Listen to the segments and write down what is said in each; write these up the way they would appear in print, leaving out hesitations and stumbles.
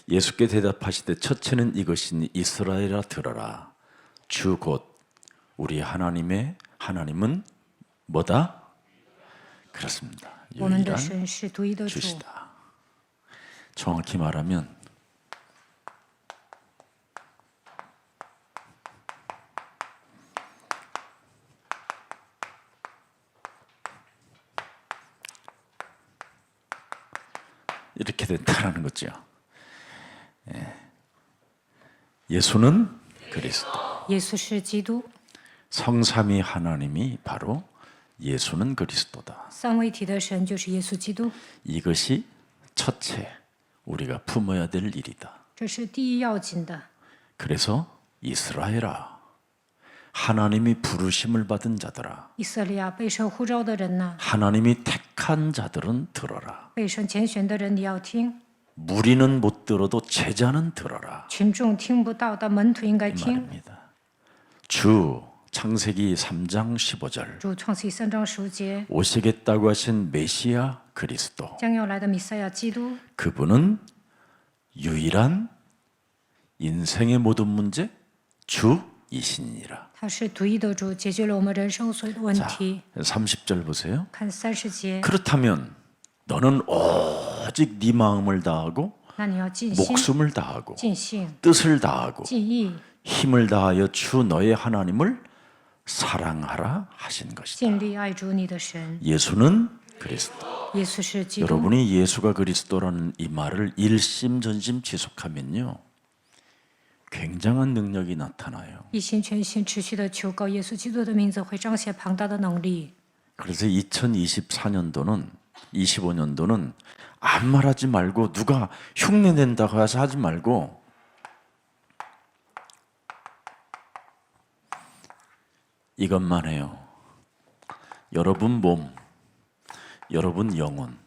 예수께 대답하시되 첫째는 이것이니 이스라엘아 들어라. 주 곧 우리 하나님은 뭐다? 그렇습니다. 我们的 유일한 神是独一的主。 주시다. 정확히 말하면 이렇게 된다는 거죠. 예수는 그리스도. 耶稣是基督， 성삼위 하나님이 바로 예수는 그리스도다. 三位一体的神就是耶稣基督， 이것이 첫째 우리가 품어야 될 일이다. 这是第一要紧的。 그래서 이스라엘아, 하나님이 부르심을 받은 자들아, 以色列啊，被神呼召的人呐， 하나님이 택한 자들은 들어라. 被神拣选的人，你要听。 무리는 못 들어도 제자는 들어라. 群众听不到，但门徒应该 이 听。 말입니다. 주 창세기 3장 15절 主创世3章15节， 오시겠다고 하신 메시아 그리스도, 将要来的弥赛亚基督， 그분은 유일한 인생의 모든 문제 주이시니라. 他是独一的主，解决了我们人生所有的问 자, 题。 30절 보세요. 看30节， 그렇다면 너는 오직 네 마음을 다하고 那你要尽心、 목숨을 다하고 尽性、 뜻을 다하고 尽意， 힘을 다하여 주 너의 하나님을 사랑하라 하신 것이다. 尽力爱主你的神。 예수는 그리스도. 耶稣是基督。 여러분이 예수가 그리스도라는 이 말을 일심전심 지속하면요, 굉장한 능력이 나타나요. 一心全心持续的求告耶稣基督的名字，会彰显庞大的能力。 그래서 2024년도는 25년도는 아무 말하지 말고 누가 흉내낸다고 해서 하지 말고 이것만 해요. 여러분 몸, 여러분 영혼,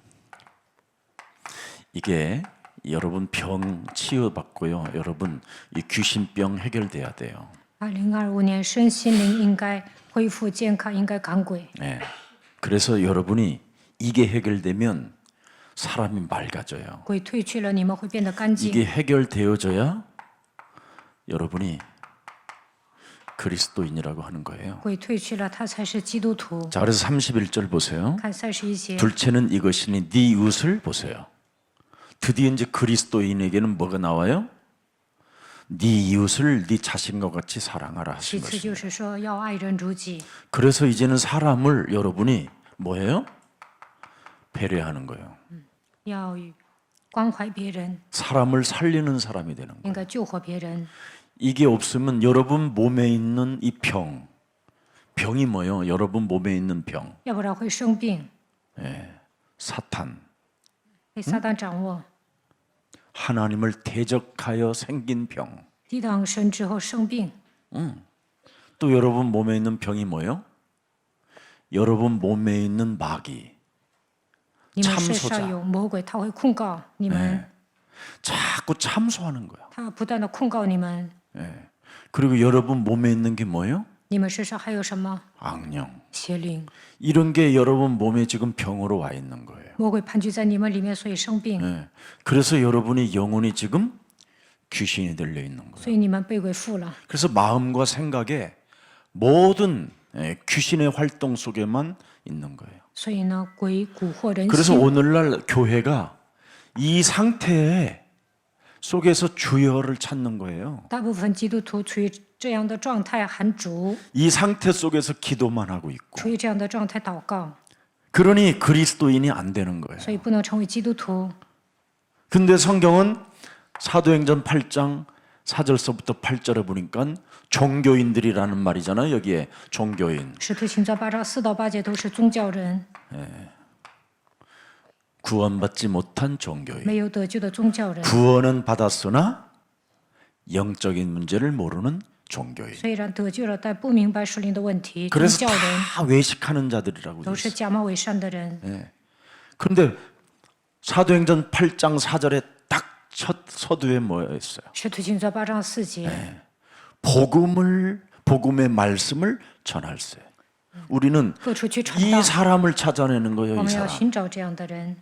이게 여러분 병 치유받고요, 여러분 이 귀신병 해결돼야 돼요. 2025年身心灵应该恢复健康，应该赶鬼。 네. 그래서 여러분이 이게 해결되면 사람이 맑아져요. 鬼退去了，你们会变得干净。 이게 해결되어져야 여러분이 그리스도인이라고 하는 거예요. 鬼退去了，他才是基督徒。 자, 그래서 31절 보세요. 看31节， 둘째는 이것이니 네 이웃을 보세요. 드디어 이제 그리스도인에게는 뭐가 나와요? 네 이웃을 네 자신과 같이 사랑하라 하신 其次 것입니다. 就是说要爱人如己。 그래서 이제는 사람을 여러분이 뭐예요? 배려하는 거예요. 要关怀别人， 사람을 살리는 사람이 되는 거예요. 应该救活别人。 이게 없으면 여러분 몸에 있는 이 병이 뭐예요? 여러분 몸에 있는 병, 要不然会生病， 사탄, 被撒旦掌握。 하나님을 대적하여 생긴 병. 抵挡神之后生病， 또 여러분 몸에 있는 병이 뭐예요? 여러분 몸에 있는 마귀, 你们身 참소자. 上有魔鬼，他会控告你们， 자꾸 참소하는 거야. 他不断的控告你们。 그리고 여러분 몸에 있는 게 뭐예요? 你们身上还有什么 악령. 邪灵？ 이런 게 여러분 몸에 지금 병으로 와 있는 거예요. 魔鬼盘踞在你们里面，所以生病， 그래서 여러분이 영혼이 지금 귀신이 들려 있는 거예요. 所以你们被鬼附了。 그래서 마음과 생각에 모든 귀신의 활동 속에만 있는 거예요. 所以呢，鬼蛊惑人 그래서 心。 오늘날 교회가 이 상태 속에서 주여를 찾는 거예요. 大部分基督徒处于这样的状态喊主， 이 상태 속에서 기도만 하고 있고, 处于这样的状态祷告， 그러니 그리스도인이 안 되는 거예요. 所以不能成为基督徒。 근데 성경은 사도행전 8장 4절서부터 8절에 보니까 종교인들이라는 말이잖아요. 여기에 종교인. 使徒行传8章4到8节都是宗教人， 구원받지 못한 종교인. 没有得救的宗教人。 구원은 받았으나 영적인 문제를 모르는 종교인. 虽然得救了，但不明白属灵的问题，宗 그래서 教人 다 외식하는 자들이라고 都 돼 是 있어요. 假冒伪善的人。 그런데 사도행전 8장 4절에 딱 첫 서두에 뭐였어요? 使徒行传8章4节， 복음의 말씀을 전할세. 우리는 各处去传 이 道。 사람을 찾아내는 我 거예요. 이 们要 사람. 寻找这样的人。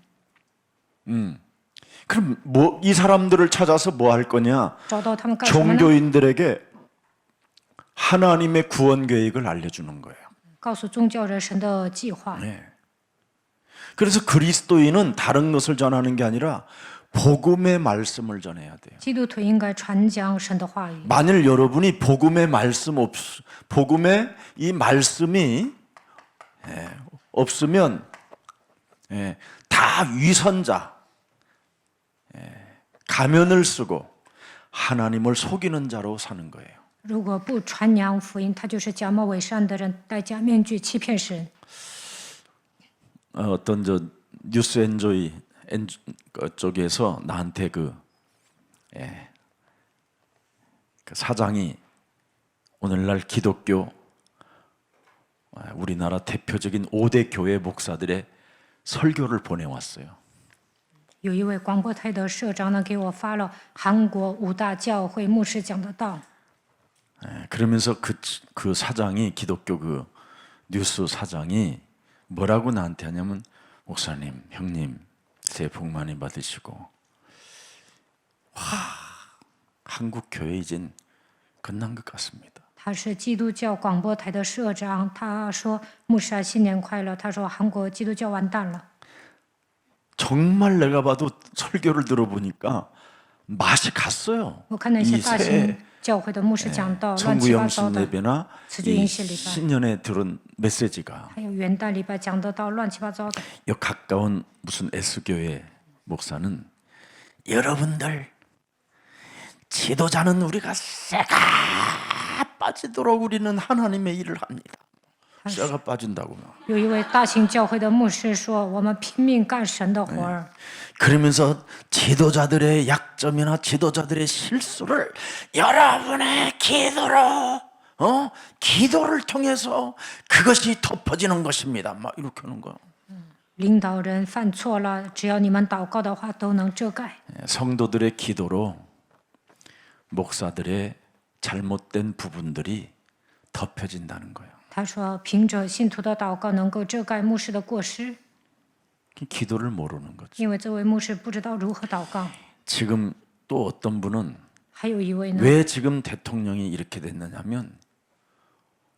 그럼 뭐 이 사람들을 찾아서 뭐 할 거냐? 找到他们干什么呢？ 종교인들에게 하나님의 구원 계획을 알려주는 거예요. 告诉宗教人神的计划。 네. 그래서 그리스도인은 다른 것을 전하는 게 아니라 복음의 말씀을 전해야 돼요. 基督徒应该传讲神的话语。 만일 여러분이 복음의 복음의 이 말씀이 없으면 다 위선자, 가면을 쓰고 하나님을 속이는 자로 사는 거예요. 如果不传扬福音，他就是假冒伪善的人，戴假面具欺骗神。 어떤 저 뉴스 엔조이 쪽에서 나한테 그 사장이 오늘날 기독교 우리나라 대표적인 5대 교회 목사들의 설교를 보내왔어요. 有一位广播台的社长呢，给我发了韩国5大教会牧师讲的道。 그러면서 그 사장이 기독교 그 뉴스 사장이 뭐라고 나한테 하냐면 목사님, 형님 새해 복 많이 받으시고 와 한국 교회 이젠 끝난 것 같습니다. 他是基督教广播台的社长，他说：“牧师啊，新年快乐。”他说：“韩国基督教完蛋了。” 정말 내가 봐도 설교를 들어보니까 맛이 갔어요. 我看那些大型 새 教会的牧师讲道，乱七八 청구영신 糟的， 예배나 이 신년에 들은 메시지가 还有元旦礼拜讲的道，乱七八糟的。 이 가까운 무슨 S교회 목사는 여러분들 지도자는 우리가 쇠가 빠지도록 우리는 하나님의 일을 합니다. 쇠가 빠진다고요. 有一位大型教会的牧师说：“我们拼命干神的活儿。” 그러면서 지도자들의 약점이나 지도자들의 실수를 여러분의 기도로 기도를 통해서 그것이 덮어지는 것입니다. 막 이렇게 하는 거예요. 领导人犯错了，只要你们祷告的话，都能遮盖。 성도들의 기도로 목사들의 잘못된 부분들이 덮여진다는 거예요. 他说：“凭着信徒的祷告，能够遮盖牧师的过失， 기도를 모르는 거죠. 因为这位牧师不知道如何祷告。 지금 또 어떤 분은 还有一位呢， 왜 지금 대통령이 이렇게 됐느냐면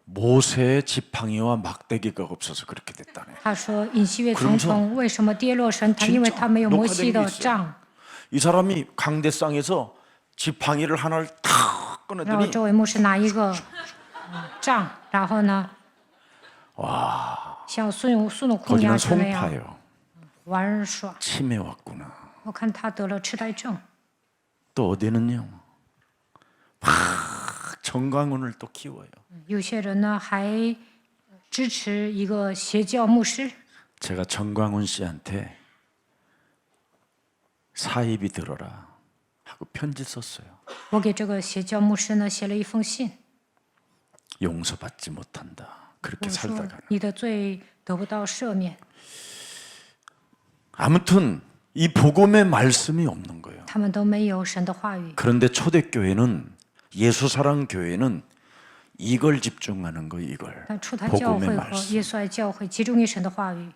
모세의 지팡이와 막대기가 없어서 그렇게 됐다네. 他说尹锡悦总统为什么跌落神坛？因为他没有摩西的杖。 이 사람이 강대상에서 지팡이를 하나를 탁 然后 꺼내더니 这位牧师拿一个杖，然后呢，像孙悟空 거기는 牙齿那样 송파예요. 玩耍。 치매 왔구나. 我看他得了痴呆症。 또 어디는요. 막 정광훈을 또 키워요. 有些人呢还支持一个邪教牧师。 제가 정광훈 씨한테 사입이 들어라 하고 편지 썼어요. 我给这个邪教牧师呢写了一封信， 용서받지 못한다. 我 그렇게 说 살다가 你的罪得不到赦免。 아무튼 이 복음의 말씀이 없는 거예요. 他们都没有神的话语。 그런데 초대교회는 예수사랑 교회는 이걸 집중하는 거예요. 이걸 但初台教 복음의 会和 말씀. 耶稣爱教会集中于神的话语。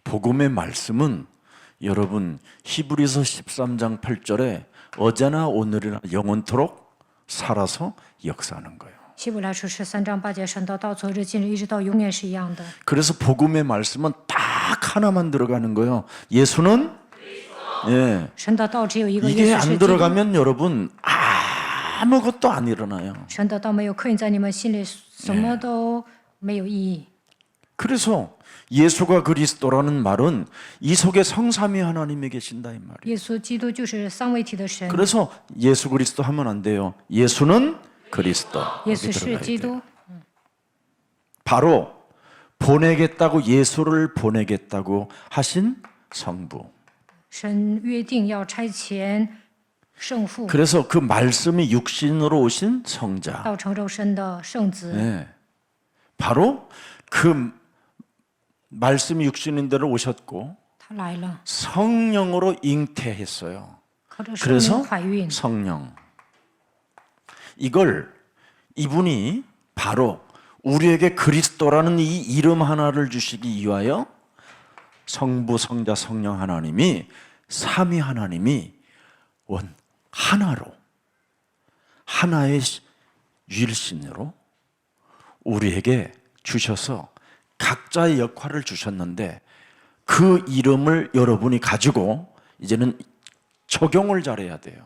복음의 말씀은 여러분 히브리서 13장 8절에 어제나 오늘이나 영원토록 살아서 역사하는 거예요. 希伯来书13章8节，神道到昨日今日一直到永远是一样的。 그래서 복음의 말씀은 딱 하나만 들어가는 거예요. 예수는 예. 神的道只有一个， 이게 耶稣是 안 基督。 들어가면 여러분 아무것도 안 일어나요. 神的道没有刻印在你们心里，什么都没有意义。 그래서 예수가 그리스도라는 말은 이 속에 성삼위 하나님이 계신다 이 말이에요. 耶稣基督就是三位一体的神， 그래서 예수 그리스도 하면 안 돼요. 예수는 그리스도. 耶 여기 稣是 들어가야 基 돼요. 督。 바로 보내겠다고 예수를 보내겠다고 하신 성부. 神约定要差遣圣父， 그래서 그 말씀이 육신으로 오신 성자. 道成肉身的圣子。 네. 바로 그 말씀이 육신인 대로 오셨고 他来了， 성령으로 잉태했어요. 靠着圣 그래서 灵怀孕。 성령. 이걸 이분이 바로 우리에게 그리스도라는 이 이름 하나를 주시기 위하여 성부, 성자, 성령 하나님이 삼위 하나님이 하나로 하나의 유일신으로 우리에게 주셔서 각자의 역할을 주셨는데 그 이름을 여러분이 가지고 이제는 적용을 잘해야 돼요.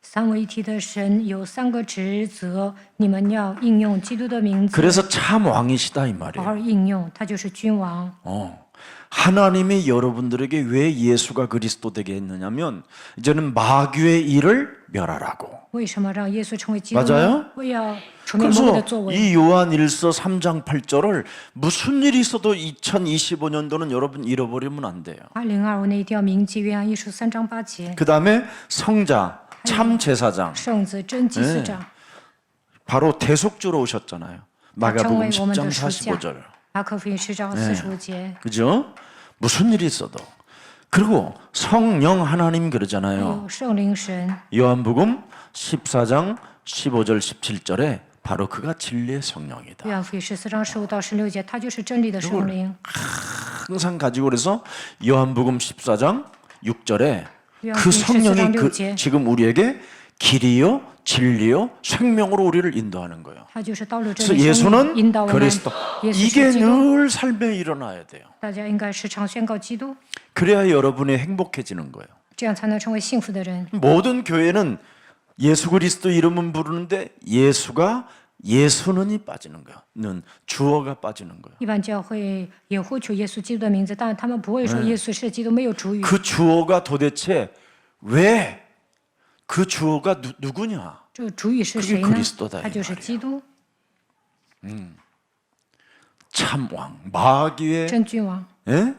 三位一体的神有3个职责，你们要应用基督的名字， 그래서 참 왕이시다 이 好 말이에요. 好应用，他就是君王。 하나님이 여러분들에게 왜 예수가 그리스도 되게 했느냐면 이제는 마귀의 일을 멸하라고. 为什么让耶稣成为基督 맞아요 呢？为要除灭魔鬼的 그래서 作为。 이 요한 1서 3장 8절을 무슨 일이 있어도 2025년도는 여러분 잃어버리면 안 돼요. 2025年一定要铭记约翰一书3章8节， 그 다음에 성자, 참 제사장 圣子真祭司长， 바로 대속주로 오셨잖아요. 마가복음 成为我们的 10장 赎价。 45절. 马可福音10章45节， 그죠? 무슨 일이 있어도. 그리고 성령 하나님 그러잖아요. 有圣灵神， 요한복음 14장 15절 17절에 바로 그가 진리의 성령이다. 约翰福音14章15到16节，他就是真理的圣灵。 항상 가지고 그래서 요한복음 14장 6절에 그 요한복음 성령이 14장 그 6절. 지금 우리에게 길이요 진리요 생명으로 우리를 인도하는 거예요. 他就是道路真 그래서 理生命， 예수는 引导我们。 그리스도. 耶稣 이게 是基督， 늘 삶에 일어나야 돼요. 大家应该时常宣告基督， 그래야 여러분이 행복해지는 거예요. 这样才能成为幸福的人。 모든 교회는 예수 그리스도 이름은 부르는데 예수는이 빠지는 거야. 는 주어가 빠지는 거야. 一般教会也会求耶稣基督的名字，但是他们不会说耶稣是基督，没有主语。 그 주어가 도대체 왜 그 주어가 누구냐? 这个主语是 그게 谁呢 그리스도다 ？他就是 이 말이에요. 基督， 참왕, 마귀의 真君王， 예?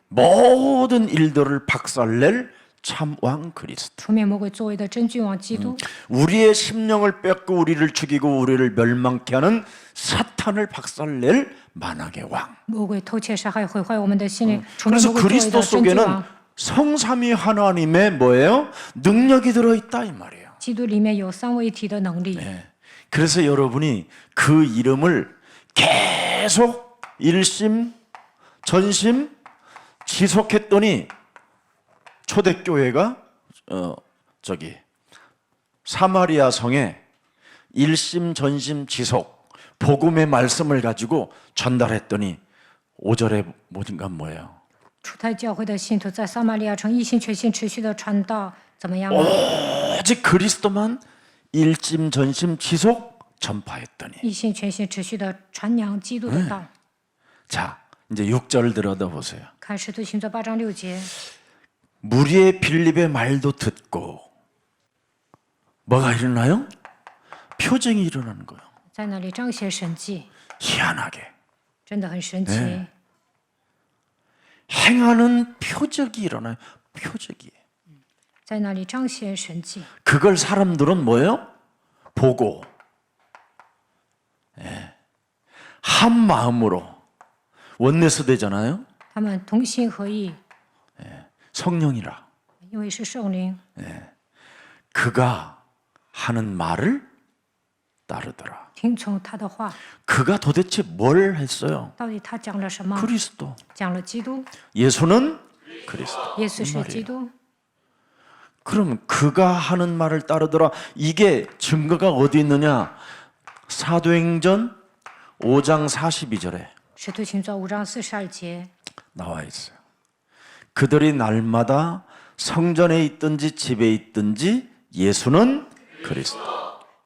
모든 일들을 박살낼 참왕 그리스도. 除灭魔鬼作为的真君王基督， 우리의 심령을 뺏고 우리를 죽이고 우리를 멸망케 하는 사탄을 박살낼 만왕의 왕. 魔鬼偷窃、杀害、毁坏我们的心灵，除灭 그래서 魔鬼作为 그리스도 的真君 속에는 王。 성삼위 하나님의 뭐예요? 능력이 들어있다 이 말이에요. 基督里面有三位一体的能力， 네. 그래서 여러분이 그 이름을 계속 일심 전심 지속했더니 초대교회가 사마리아 성에 일심 전심 지속 복음의 말씀을 가지고 전달했더니 5절에 뭐든가 뭐예요? 初代教会的信徒在撒玛利亚城一心全心持续的传道，怎么样呢？ 오직 그리스도만 일심 전심 지속 전파했더니 一心全心持续的传扬基督的道。 자 이제 6절 들여다 보세요. 看使徒行传8章6节， 무리의 빌립의 말도 듣고 뭐가 일어나요? 표징이 일어나는 거예요. 在那里彰显神迹， 희한하게 真的很神奇。 네. 행하는 표적이 일어나요. 표적이. 在那里彰显神迹， 그걸 사람들은 뭐예요? 보고 한 마음으로 원내서 되잖아요. 他们同心合意， 성령이라 因为是圣灵， 그가 하는 말을 따르더라. 听从他的话。 그가 도대체 뭘 했어요? 到底他讲了什么？ 그리스도. 讲了基督， 예수는 그리스도. 耶稣是基督。 그러면 그가 하는 말을 따르더라. 이게 증거가 어디 있느냐? 사도행전 5장 42절에 使徒行传5章42节， 나와 있어요. 그들이 날마다 성전에 있든지 집에 있든지 예수는 그리스도.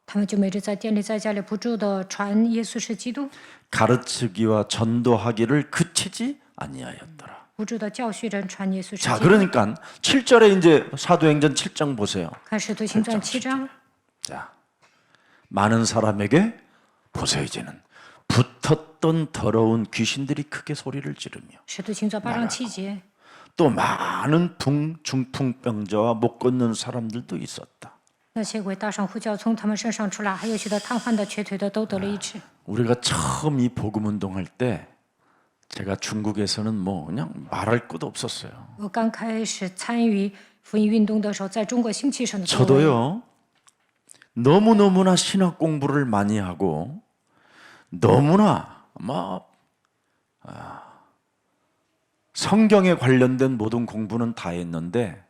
他们就每日在店里在家里不住的传耶稣是基督， 가르치기와 전도하기를 그치지 아니하였더라. 不住的教训人传耶稣是 자, 基督。 그러니까 7절에 이제 사도행전 7장 보세요. 看使徒行传7章， 자, 많은 사람에게 보세요. 이제는 붙었던 더러운 귀신들이 크게 소리를 지르며 使徒行传8章7节， 또 많은 중풍병자와 못 걷는 사람들도 있었다. 那些鬼大声呼叫从他们身上出来，还有许多瘫痪的、瘸腿的都得了医治。 우리가 처음 이 복음 운동할 때 제가 중국에서는 뭐 그냥 말할 것도 없었어요. 我刚开始参与福音运动的时候，在中国兴起神的作为， 저도요. 너무너무나 신학 공부를 많이 하고 너무나 성경에 관련된 모든 공부는 다 했는데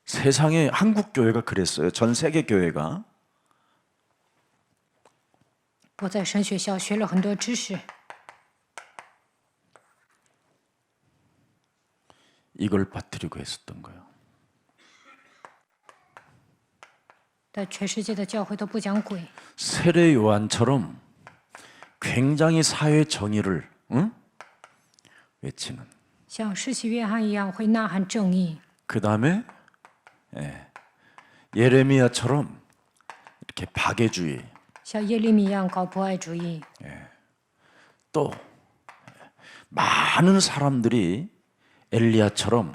세상에 한국 교회가 그랬어요. 전 세계 교회가. 我在神学校学了很多知识， 이걸 빠뜨리고 했었던 거예요. 但全世界的教会都不讲鬼， 세례 요한처럼 굉장히 사회 정의를 외치는. 像施洗约翰一样会呐喊正义， 그 다음에 예레미야처럼 이렇게 박애주의. 像耶利米一样搞博爱主义， 또 많은 사람들이 엘리야처럼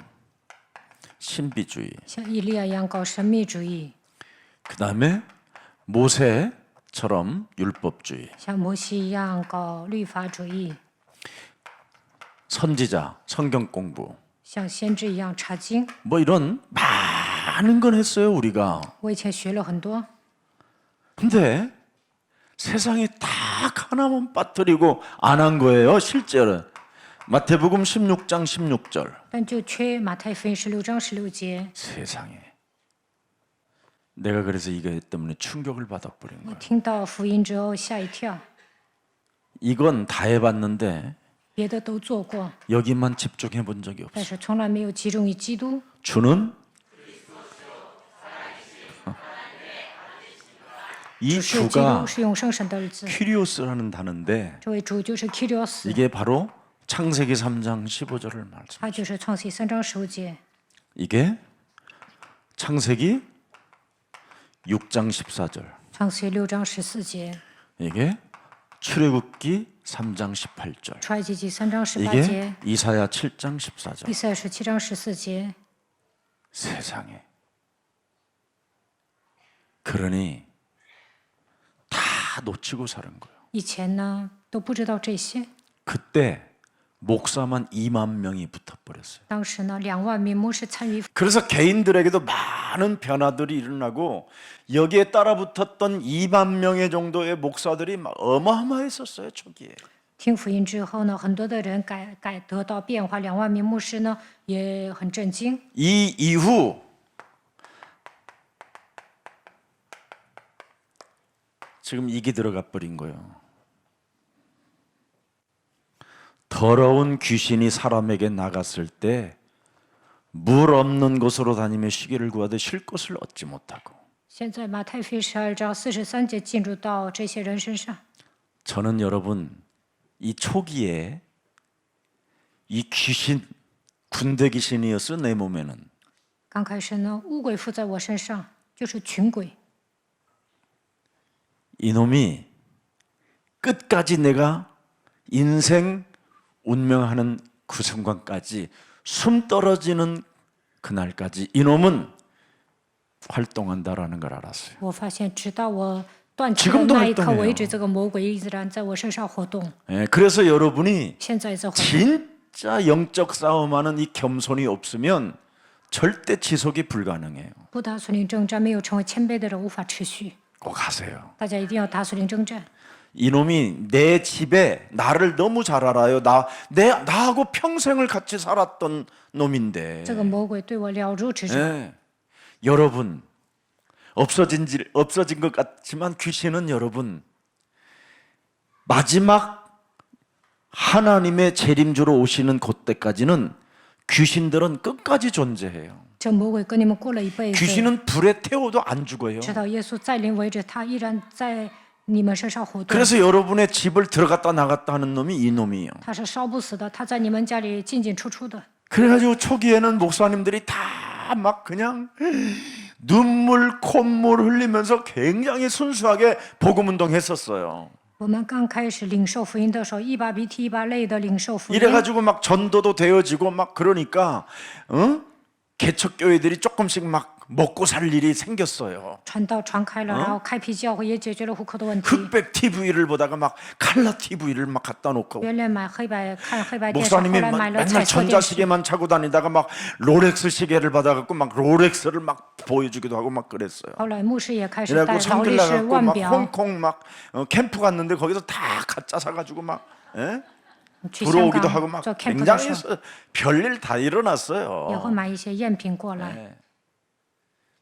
신비주의. 像以利亚一样搞神秘主义， 그 다음에 모세처럼 율법주의. 像摩西一样搞律法主义， 선지자, 성경 공부. 像先知一样查经。 뭐 이런 많은 건 했어요 우리가. 我以前学了很多， 근데 세상에 딱 하나만 빠뜨리고 안 한 거예요 실제로. 마태복음 16장 16절. 但就缺马太福音16章16节。 세상에. 내가 그래서 이거 때문에 충격을 받아버린 我 거예요. 听到福音之后吓一跳， 이건 다 해봤는데 别的都做过， 여기만 집중해 본 적이 없어요. 但是从来没有集中于基督。 주는 이 主是基 주가 督，是永生神的儿子。 퀴리오스라는 단어인데 这位主就是 Kyrios， 이게 바로 창세기 3장 15절을 말씀. 他就是创世3章15节， 이게 창세기 6장 14절. 创世6章14节， 이게 출애굽기 3장 18절. 出埃及记3章18 이게 节， 이사야 7장 14절. 以赛亚书7章14节。 세상에. 그러니 다 놓치고 사는 거예요. 以前呢都不知道这些， 그때 목사만 2만 명이 붙어버렸어요. 当时呢2万名牧师参与， 그래서 개인들에게도 많은 변화들이 일어나고 여기에 따라붙었던 2만 명의 정도의 목사들이 막 어마어마했었어요 초기에. 听福音之后呢，很多的人得到变化，2万名牧师呢也很震惊。 이 이후 지금 이게 들어가 버린 거예요. 더러운 귀신이 사람에게 나갔을 때 물 없는 곳으로 다니며 쉬기를 구하되 쉴 곳을 얻지 못하고. 现在马太福音12章43节进入到这些人身上。 저는 여러분 이 초기에 이 귀신 군대 귀신이었어 내 몸에는. 刚开始呢，乌鬼附在我身上，就是群鬼。 이놈이 끝까지 내가 인생 운명하는 그 순간까지 숨 떨어지는 그날까지 이놈은 활동한다라는 걸 알았어요. 我发现，直到我断气 지금도 的那一刻 활동해요 为止，这个魔鬼依然在我身上活动。 예, 그래서 여러분이 现在在活动。 진짜 영적 싸움하는 이 겸손이 없으면 절대 지속이 불가능해요. 不打属灵征战，没有成为谦卑的人无法持续。 꼭 하세요. 大家一定要打属灵征战。 이놈이 내 집에 나를 너무 잘 알아요. 나하고 평생을 같이 살았던 놈인데. 这个魔鬼对我了如指掌。 예. 여러분 없어진 것 같지만 귀신은 여러분 마지막 하나님의 재림주로 오시는 그때까지는 귀신들은 끝까지 존재해요. 这魔鬼跟你们过了一辈子， 귀신은 불에 태워도 안 죽어요. 直到耶稣再临为止，他依然在你们身上活动。 그래서 여러분의 집을 들어갔다 나갔다 하는 놈이 이 놈이에요. 他是烧不死的，他在你们家里进进出出的。 그래가지고 초기에는 목사님들이 다 막 그냥 눈물 콧물 흘리면서 굉장히 순수하게 복음 운동했었어요. 我们刚开始领受福音的时候，一把鼻涕一把泪的领受福音。 이래가지고 막 전도도 되어지고 막 그러니까 개척교회들이 조금씩 막 먹고 살 일이 생겼어요. 传道传开了，然后开辟教会也解决了户口的问题。 흑백 TV를 보다가 막 칼라 TV를 막 갖다 놓고 原来买黑白看黑白电视，后 목사님이 来买了 맨날 彩色电视。 전자시계만 차고 다니다가 막 롤렉스 시계를 받아갖고 막 롤렉스를 막 보여주기도 하고 막 그랬어요. 后来牧师也开始戴 그래갖고 劳 성길 力士 나가고 腕 막 表， 홍콩 막 캠프 갔는데 거기서 다 가짜 사가지고 막 예? 去香 들어오기도 하고 港 막 做 camp 的 굉장히 时候， 별일 다 也会 일어났어요. 买一些赝品过来。 예.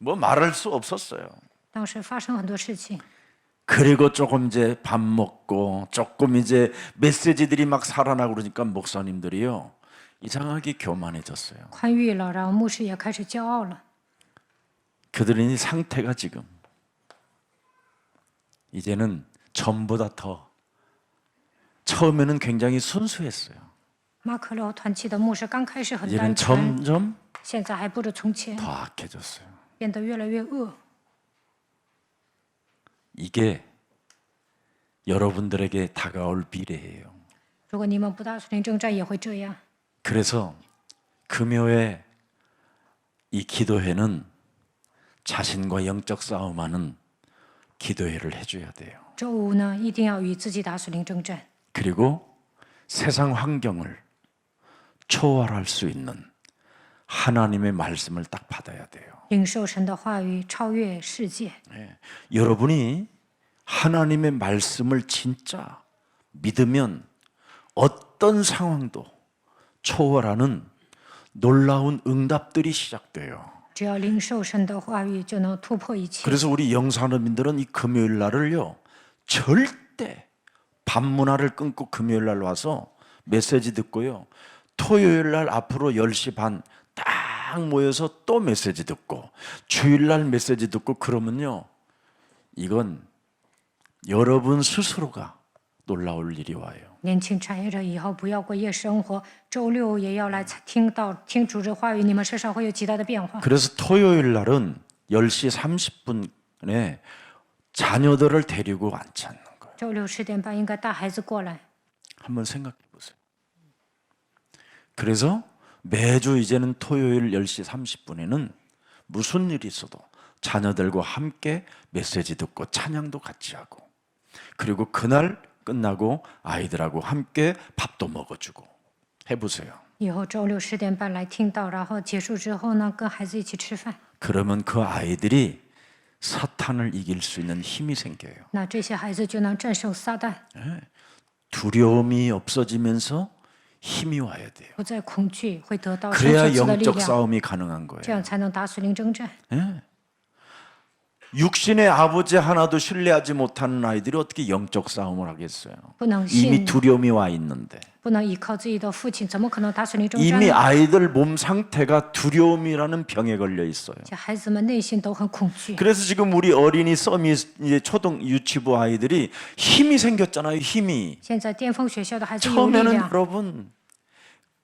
뭐 말할 수 없었어요. 当时发生很多事情， 그리고 조금 이제 밥 먹고 조금 이제 메시지들이 막 살아나고 그러니까 목사님들이요 이상하게 교만해졌어요. 宽裕了，然后牧师也开始骄傲了。 그들이 상태가 지금 이제는 전보다 더 처음에는 굉장히 순수했어요. 马可楼团契的牧师刚开始很 이제는 单纯， 점점 现在还不如从前， 더 악해졌어요. 变得越来越恶。 이게 여러분들에게 다가올 비례예요. 如果你们不打属灵征战，也会这样。 그래서 금요에 이 기도회는 자신과 영적 싸움하는 기도회를 해줘야 돼요. 周五呢，一定要与自己打属灵征战， 그리고 세상 환경을 초월할 수 있는 하나님의 말씀을 딱 받아야 돼요. 领受神的话语，超越世界。 여러분이 하나님의 말씀을 진짜 믿으면 어떤 상황도 초월하는 놀라운 응답들이 시작돼요. 只要领受神的话语，就能突破一切。 그래서 우리 영산업인들은 이 금요일 날을요 절대 밤 문화를 끊고 금요일 날 와서 메시지 듣고요 토요일 날 앞으로 10시 반 딱 모여서 또 메시지 듣고 주일 날 메시지 듣고 그러면요 이건 여러분 스스로가 놀라울 일이 와요. 年轻产业者以后不要过夜生活，周六也要来听主的话语，你们身上会有极大的变化。 그래서 토요일 날은 10시 30분에 자녀들을 데리고 안 찾는 거예요. 周六10点半应该带孩子过来。 한번 생각해 보세요. 그래서 매주 이제는 토요일 10시 30분에는 무슨 일이 있어도 자녀들과 함께 메시지 듣고 찬양도 같이 하고 그리고 그날 끝나고 아이들하고 함께 밥도 먹어주고 해보세요. 以后周六10点半来听到，然后结束之后呢，跟孩子一起吃饭。 그러면 그 아이들이 사탄을 이길 수 있는 힘이 생겨요. 那这些孩子就能战胜撒旦， 두려움이 없어지면서 힘이 와야 돼요. 不再恐惧，会得到神 그래야 所赐的力 영적 量， 싸움이 가능한 这 거예요. 样才能打属灵征战。 육신의 아버지 하나도 신뢰하지 못하는 아이들이 어떻게 영적 싸움을 하겠어요? 不能 이미 信， 두려움이 와 있는데 不能依靠自己的父亲，怎么可能打属灵征战 이미 呢？ 아이들 몸 상태가 두려움이라는 병에 걸려 있어요. 这孩子们内心都很恐惧。 그래서 지금 우리 어린이 서밋 이제 초등 유치부 아이들이 힘이 생겼잖아요. 힘이 现在巅峰学校的孩子有力 처음에는 量， 여러분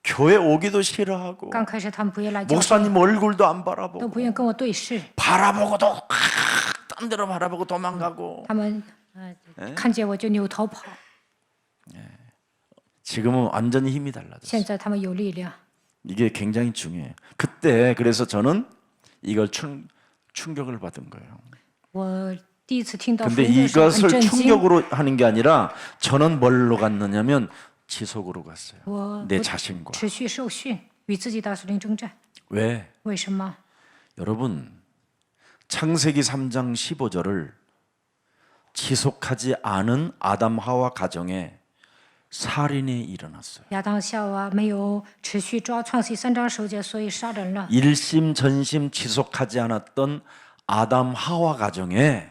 교회 오기도 싫어하고 刚开始他们不愿来教会， 목사님 얼굴도 안 都 바라보고 不愿跟我对视， 바라보고도 딴 데로 바라보고 도망가고 他们看见我就扭头跑。 지금은 완전히 힘이 달라졌어요. 现在他们有力量， 이게 굉장히 중요해요. 그때 그래서 저는 이걸 충격을 받은 거예요. 我第一次听到福 근데 音的时候很 이것을 震惊。 충격으로 하는 게 아니라 저는 뭘로 갔느냐면 지속으로 갔어요. 我 내 자신과. 持续受训，与自己打属灵征战。 왜? 为什么？ 여러분 창세기 3장 15절을 지속하지 않은 아담 하와 가정에 살인이 일어났어요. 亚当夏娃没有持续抓创世3章9节，所以杀人了。 일심 전심 지속하지 않았던 아담 하와 가정에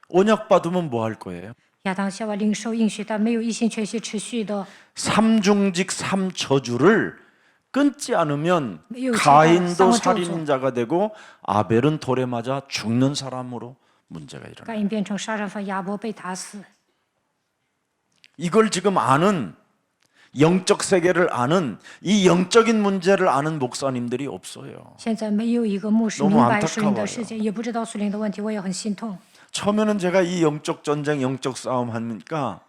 언약 받으면 뭐 할 거예요? 亚当夏娃领受应许，但没有一心全心持续的， 삼중직 삼저주를 끊지 않으면 매우 가인도 제가 살인자가 되고 아벨은 돌에 맞아 죽는 사람으로 문제가 일어나요. 该隐变成杀人犯，亚伯被打死。 이걸 지금 아는 영적 세계를 아는 이 영적인 문제를 아는 목사님들이 없어요. 现在没有一个牧师 너무 明白属灵的 안타까워요. 世界，也不知道属灵的问题，我也很心痛。 처음에는 제가 이 영적 전쟁, 영적 싸움 하니까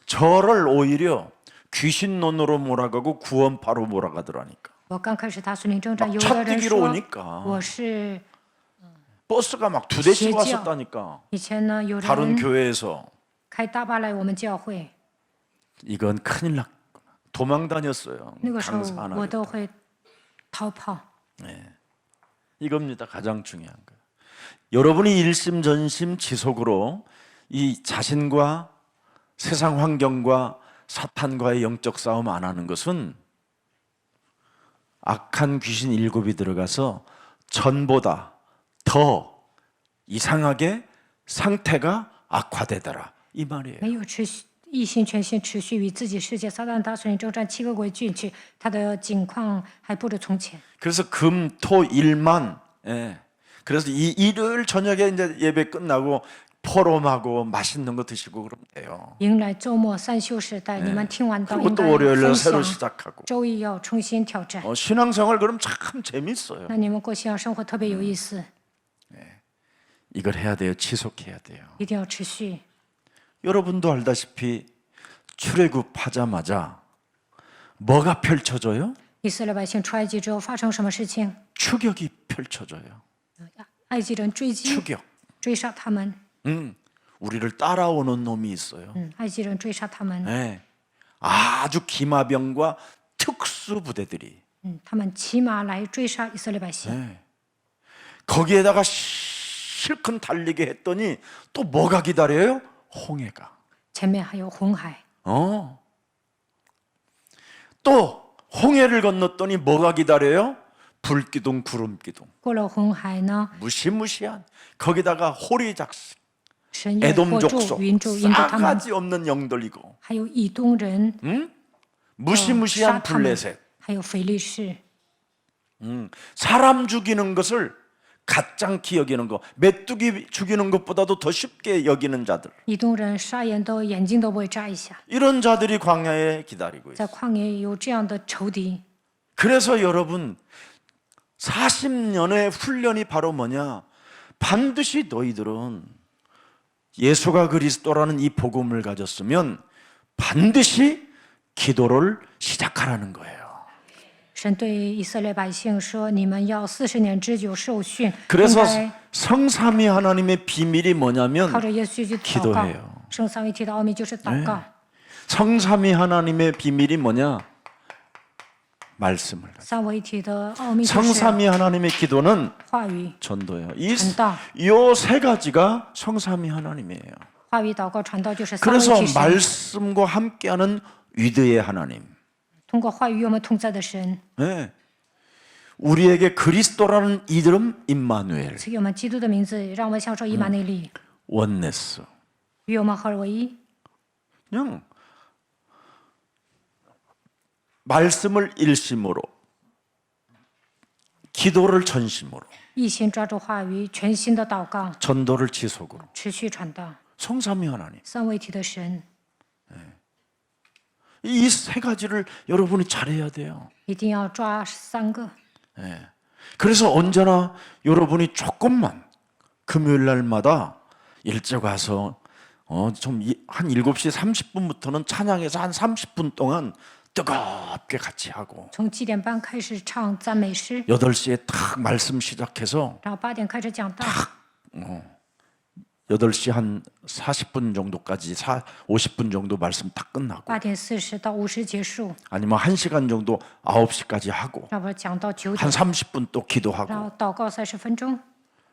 저를 오히려 귀신론으로 몰아가고 구원파로 몰아가더라니까. 我刚开始打属灵征战， 막 有的人 찻뛰기로 说 오니까 我是 버스가 막 2대씩邪教。 왔었다니까. 以前呢，有 다른 人 교회에서 开大巴来我们教会， 이건 큰일 났구나. 도망 다녔어요. 那个时候 강사 我 하나. 都会逃跑。 이겁니다. 가장 중요한 거. 여러분이 일심전심 지속으로 이 자신과 세상 환경과 사탄과의 영적 싸움 안 하는 것은 악한 귀신 7이 들어가서 전보다 더 이상하게 상태가 악화되더라 이 말이에요. 没有持续一心全心持续与自己世界，撒旦打算征战7个国进去，他的境况还不如从前。 그래서 금, 토, 일만 그래서 이 일요일 저녁에 이제 예배 끝나고 포럼하고 맛있는 거 드시고 그러면 돼요. 迎来周末3休时代，你们听完道 그리고 应 또 该 월요일날 分 새로 享， 시작하고 周一要重新挑战。 신앙생활 그럼 참 재밌어요. 那你们过信仰生活特别有意思， 이걸 해야 돼요. 지속해야 돼요. 一定要持续。 여러분도 알다시피 출애굽하자마자 뭐가 펼쳐져요? 以色列百姓出埃及之后发生什么事情？ 추격이 펼쳐져요. 埃及人追击 추격. 追杀他们， 우리를 따라오는 놈이 있어요. 埃及人追杀他们， 네. 아주 기마병과 특수 부대들이 他们骑马来追杀以色列百姓。 네. 거기에다가 실컷 달리게 했더니 또 뭐가 기다려요? 홍해가. 前面还有红海， 또 홍해를 건넜더니 뭐가 기다려요? 불기둥 구름기둥. 过了红海呢， 무시무시한 거기다가 호리작식 神也 에돔 火柱、 족속 云柱引导他们， 싸가지 없는 영들이고 还有以东人， 무시무시한 杀他们 블레셋 ，还有腓力士， 사람 죽이는 것을 가짱키 여기는 거 메뚜기 죽이는 것보다도 더 쉽게 여기는 자들 以东人杀人都眼睛都不会眨一下。 이런 자들이 광야에 기다리고 있어요. 在旷野有这样的仇敌， 그래서 여러분 40년의 훈련이 바로 뭐냐? 반드시 너희들은 예수가 그리스도라는 이 복음을 가졌으면 반드시 기도를 시작하라는 거예요. 神对以色列百姓说：“你们要40年之久受训，应 그래서 该 성삼위 하나님의 비밀이 뭐냐면 靠着耶稣去祷告 기도해요 。圣三位一体的奥秘就是祷告。 성삼위 하나님의 비밀이 뭐냐? 말씀을. 三位一体的奥秘就是 성삼위 하나님의 기도는 话语、 전도예요. 전도. 이 세 가지가 성삼위 하나님이에요. 话语、祷告、传道就是三位一 그래서 体神。 말씀과 함께하는 위대의 하나님. 通过话语与我们同在的神， 네. 우리에게 그리스도라는 이름 임마누엘, 赐给我们基督的名字，让我们享受以马内利， 원네스. 与我们合而为一。 그냥 말씀을 일심으로, 기도를 전심으로, 一心抓住话语，全心的祷告， 전도를 지속으로. 持续传道。 성삼위 하나님. 三位一体的神 이 세 가지를 여러분이 잘해야 돼요. 一定要抓3个。 그래서 언제나 여러분이 조금만 금요일 날마다 일찍 와서 좀 한 7시 30분부터는 찬양해서 한 30분 동안 뜨겁게 같이 하고 从7点半开始唱赞美诗， 8시에 딱 말씀 시작해서 然后8点开始讲道， 8시 한 40분 정도까지 50분 정도 말씀 딱 끝나고 8点40到50结束， 아니면 1시간 정도 9시까지 하고 然后讲到9 한 点， 30분 또 然 기도하고 后祷告30分钟，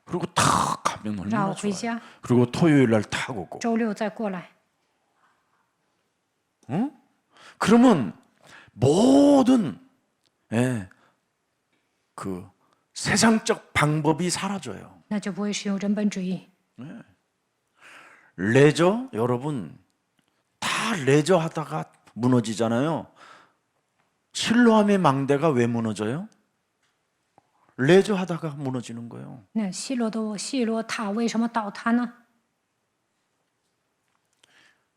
그리고 탁 가면 然 얼마나 后回 좋아요. 家， 그리고 토요일 날 탁 오고 周六再过来。 그러면 모든 그 세상적 방법이 사라져요. 那就不会使用人本主义。 레저 여러분 다 레저 하다가 무너지잖아요. 실로암의 망대가 왜 무너져요? 레저 하다가 무너지는 거예요. 那希罗塔为什么倒塌呢？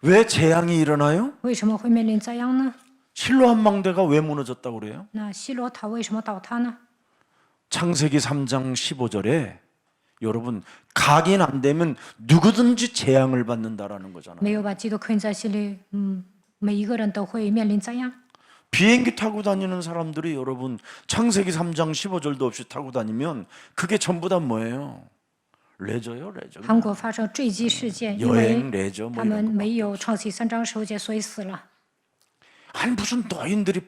왜 재앙이 일어나요? 为什么会面临灾殃呢？ 실로암 망대가 왜 무너졌다고 그래요? 那希罗塔为什么倒塌呢？ 창세기 3장 15절에 여러분 각인 안 되면 누구든지 재앙을 받는다라는 거잖아요. 没有把基督刻印在心里，每一个人都会面临灾殃。 비행기 타고 다니는 사람들이 여러분 창세기 3장 15절도 없이 타고 다니면 그게 전부 다 뭐예요? 레저요, 레저. 韩国发生坠机事件，因 여행 为 레저 뭐 他们 이런 거. 没有创启3章15节，所以死了。 아니 무슨 노인들이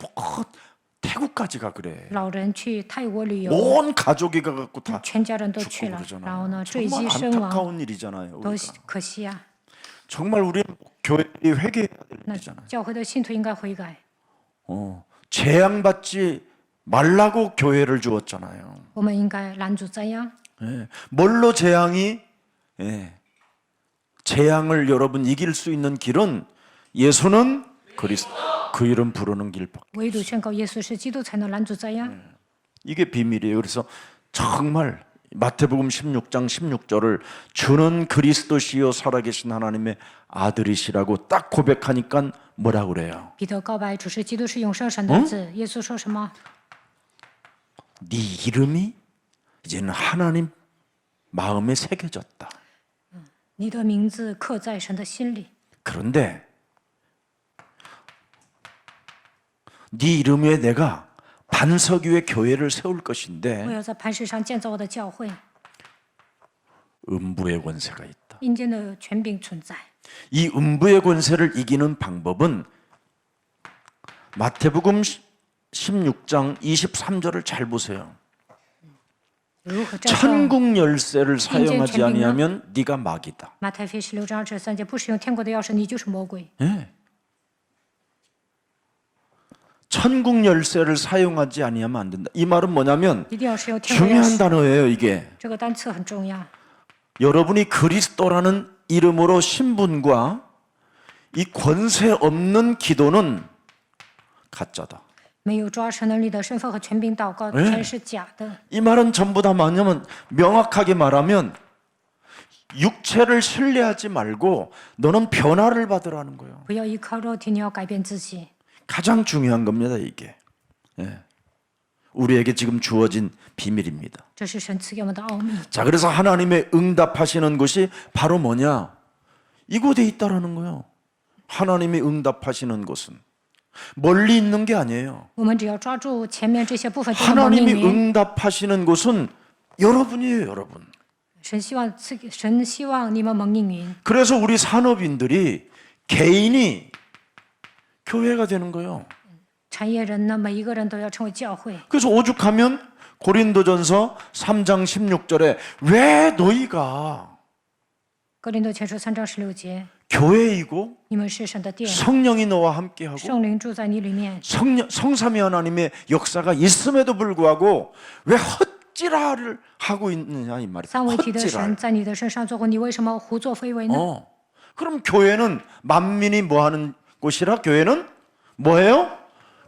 태국까지 가 그래. 老人去泰国旅游， 온 가족이 가갖고 다 全家人都去 죽고 了， 그러잖아. 然后呢，坠 정말 机身亡， 안타까운 일이잖아요. 多 우리가. 可惜啊！ 정말 우리 교회들이 회개해야 될 那 일이잖아요. 教会的信徒应该悔改。 재앙 받지 말라고 교회를 주었잖아요. 我们应该拦阻灾殃。 예. 뭘로 재앙이 예. 재앙을 여러분 이길 수 있는 길은 예수는 그리스도 그 이름 부르는 길밖에. 唯独宣告耶稣是基督，才能拦阻灾殃。 이게 비밀이에요. 그래서 정말 마태복음 16장 16절을 주는 그리스도시요 살아계신 하나님의 아들이시라고 딱 고백하니까 뭐라 그래요? 彼得告白主是基督，是永生神的儿子。耶稣说什么？ 네 이름이 이제는 하나님 마음에 새겨졌다. 你的名字刻在神的心里。 그런데 네 이름 위에 내가 반석 위에 교회를 세울 我 것인데 要在磐石上建造我的教会， 음부의 권세가 있다. 阴间的权柄存在。 이 음부의 권세를 이기는 방법은 마태복음 16장 23절을 잘 보세요. 如何战胜？ 천국 열쇠를 사용하지 아니하면 네가 마귀다. 马太福音16章23节，不使用天国的钥匙，你就是魔鬼。 예. 천국 열쇠를 사용하지 아니하면 안 된다. 이 말은 뭐냐면 一定要使用天国的钥 중요한 匙。 단어예요, 이게. 这个单词很重要。 여러분이 그리스도라는 이름으로 신분과 이 권세 없는 기도는 가짜다. 没有抓神能力的身份和权柄祷告，全是假的。 이 말은 전부 다 뭐냐면 명확하게 말하면 육체를 신뢰하지 말고 너는 변화를 받으라는 거예요. 不要依靠肉体，你要改变自己。 가장 중요한 겁니다, 이게. 예. 우리에게 지금 주어진 비밀입니다. 这是神赐给我们的奥秘。 자, 그래서 하나님의 응답하시는 곳이 바로 뭐냐? 이곳에 있다라는 거예요. 하나님이 응답하시는 곳은 멀리 있는 게 아니에요. 我们只要抓住前面这些部分，就能蒙应 하나님이 允。 응답하시는 곳은 여러분이에요, 여러분. 神希望你们蒙应允。 그래서 우리 산업인들이 개인이 교회가 되는 거예요. 产业人呢，每一个人都要成为教会。 그래서 오죽하면 고린도전서 3장 16절에 왜 너희가 哥林多前书3章16节， 교회이고 你们是神的殿， 성령이 너와 함께하고 圣灵住在你里面。 성삼위 하나님의 역사가 있음에도 불구하고 왜 헛지랄을 하고 있느냐 이 말이에요. 三位一体的神 헛지랄. 在你的身上做工，你为什么胡作非为呢？ 그럼 교회는 만민이 뭐 하는 곳이라? 교회는 뭐예요?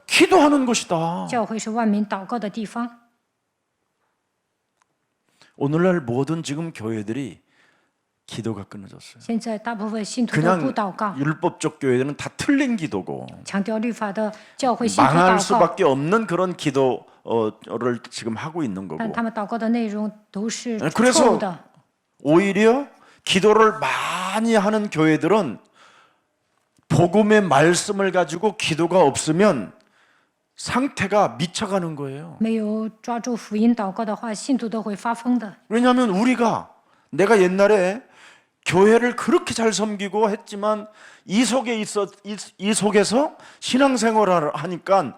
기도하는 곳이다. 教会是万民祷告的地方。 오늘날 모든 지금 교회들이 기도가 끊어졌어요. 现在大部分信徒都不 그냥 祷告， 율법적 교회들은 다 틀린 기도고 强调律法的教会信徒 망할 祷告， 수밖에 없는 그런 기도를 지금 하고 있는 但 거고 他们祷告的内容都是 그래서 错误的。 오히려 기도를 많이 하는 교회들은 복음의 말씀을 가지고 기도가 없으면 상태가 미쳐가는 거예요. 没有抓住福音祷告的话，信徒都会发疯的。 왜냐하면 내가 옛날에 교회를 그렇게 잘 섬기고 했지만 이 속에서 신앙생활을 하니까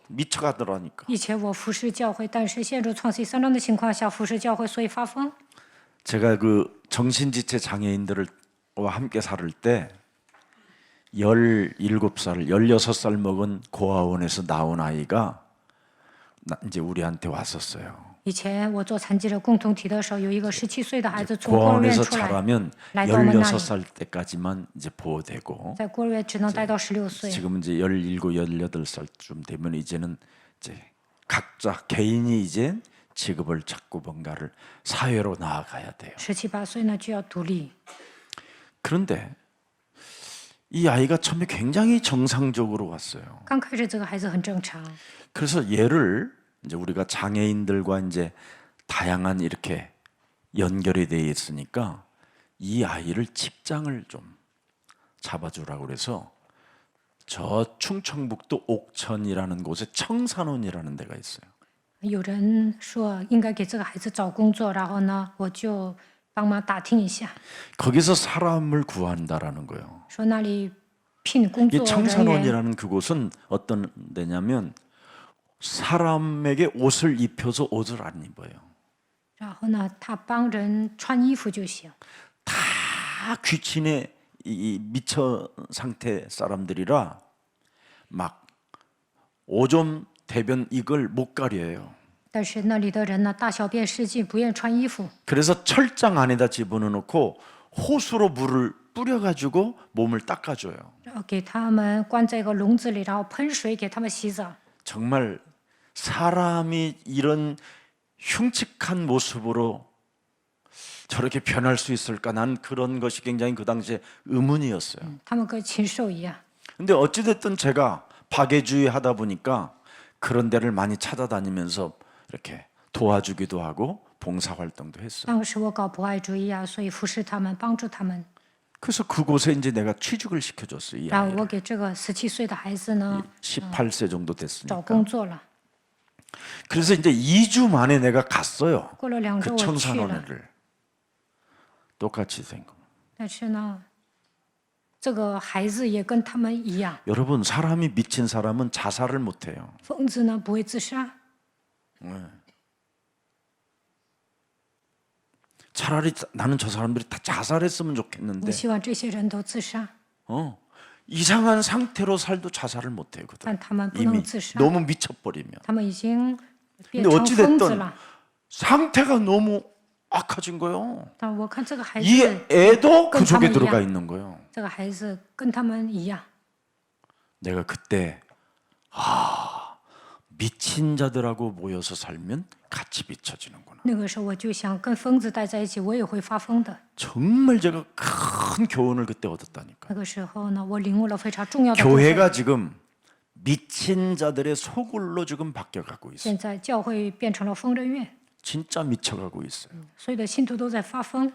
미쳐가더라니까. 以前我服侍教会，但是陷入创新三章的情况下服侍教会，所以发疯。 제가 그 정신지체 장애인들과 함께 살을 때 17살, 16살 먹은 고아원에서 나온 아이가 이제 우리한테 왔었어요. 以前我做残疾人共同体的时候，有一个17岁的孩子从孤儿院 고아원에서 出来， 자라면 来到我们那里， 16살 때까지만 이제 보호되고 在孤儿院只能待到16岁。 지금 이제 17, 18살쯤 되면 이제는 이제 각자 개인이 이제 직업을 찾고 뭔가를 사회로 나아가야 돼요. 17、18岁呢就要独立。 그런데 이 아이가 처음에 굉장히 정상적으로 왔어요. 刚开始这个孩子很正常， 그래서 얘를 이제 우리가 장애인들과 이제 다양한 이렇게 연결이 돼 있으니까 이 아이를 직장을 좀 잡아주라고 그래서 저 충청북도 옥천이라는 곳에 청산원이라는 데가 있어요. 有人说应该给这个孩子找工作，然后呢，我就帮忙打听一下， 거기서 사람을 구한다라는 거예요. 说那里聘工 이 作人员， 청산원이라는 그곳은 어떤 데냐면 사람에게 옷을 입혀서 옷을 안 입어요. 然后呢，他帮人穿衣服就行。 다 귀친의 이 미처 상태 사람들이라 막 오줌 대변 이걸 못 가려요. 但是那里的人呢，大小便失禁，不愿穿衣服， 그래서 철장 안에다 집어넣고 호수로 물을 뿌려가지고 몸을 닦아줘요. 然后给他们关在一个笼子里，然后喷水给他们洗澡。 정말 사람이 이런 흉측한 모습으로 저렇게 변할 수 있을까? 난 그런 것이 굉장히 그 당시에 의문이었어요. 他们跟禽兽一样。 근데 어찌됐든 제가 박애주의 하다 보니까 그런 데를 많이 찾아다니면서 이렇게 도와주기도 하고 봉사활동도 했어요. 当时我搞博爱主义啊，所以服侍他们，帮助他们。 그래서 그곳에 이제 내가 취직을 시켜줬어요. 이 然后 아이를. 我给这个17岁的孩子呢 18세 정도 找 됐으니까. 工作了。 그래서 이제 2주 만에 내가 갔어요. 过了2周 그 我去了， 청산원회를. 똑같이 된 거. 但是呢，这个孩子也跟他们一样， 여러분 사람이 미친 사람은 자살을 못 해요. 疯子呢不会自杀。 차라리 나는 저 사람들이 다 자살했으면 我 좋겠는데 希望这些人都自杀， 이상한 상태로 살도 자살을 못 해요. 그들 但他们不 이미 能自杀， 너무 미쳐버리면. 他们已经变 근데 成疯子 어찌됐든 了。 상태가 너무 악해진 거예요. 但我看这个孩 이 子， 애도 그 그건 속에 가만히 들어가 있냐? 있는 거예요. 这个孩子跟他们一样。 내가 그때 미친 자들하고 모여서 살면 같이 미쳐지는구나. 那个时候我就想跟疯子待在一起，我也会发疯的。 정말 제가 큰 교훈을 그때 얻었다니까. 那个时候呢，我领悟了非常重要的部分。 교회가 지금 미친 자들의 소굴로 지금 바뀌어가고 있어요. 现在教会变成了疯人院， 진짜 미쳐가고 있어요. 所有的信徒都在发疯，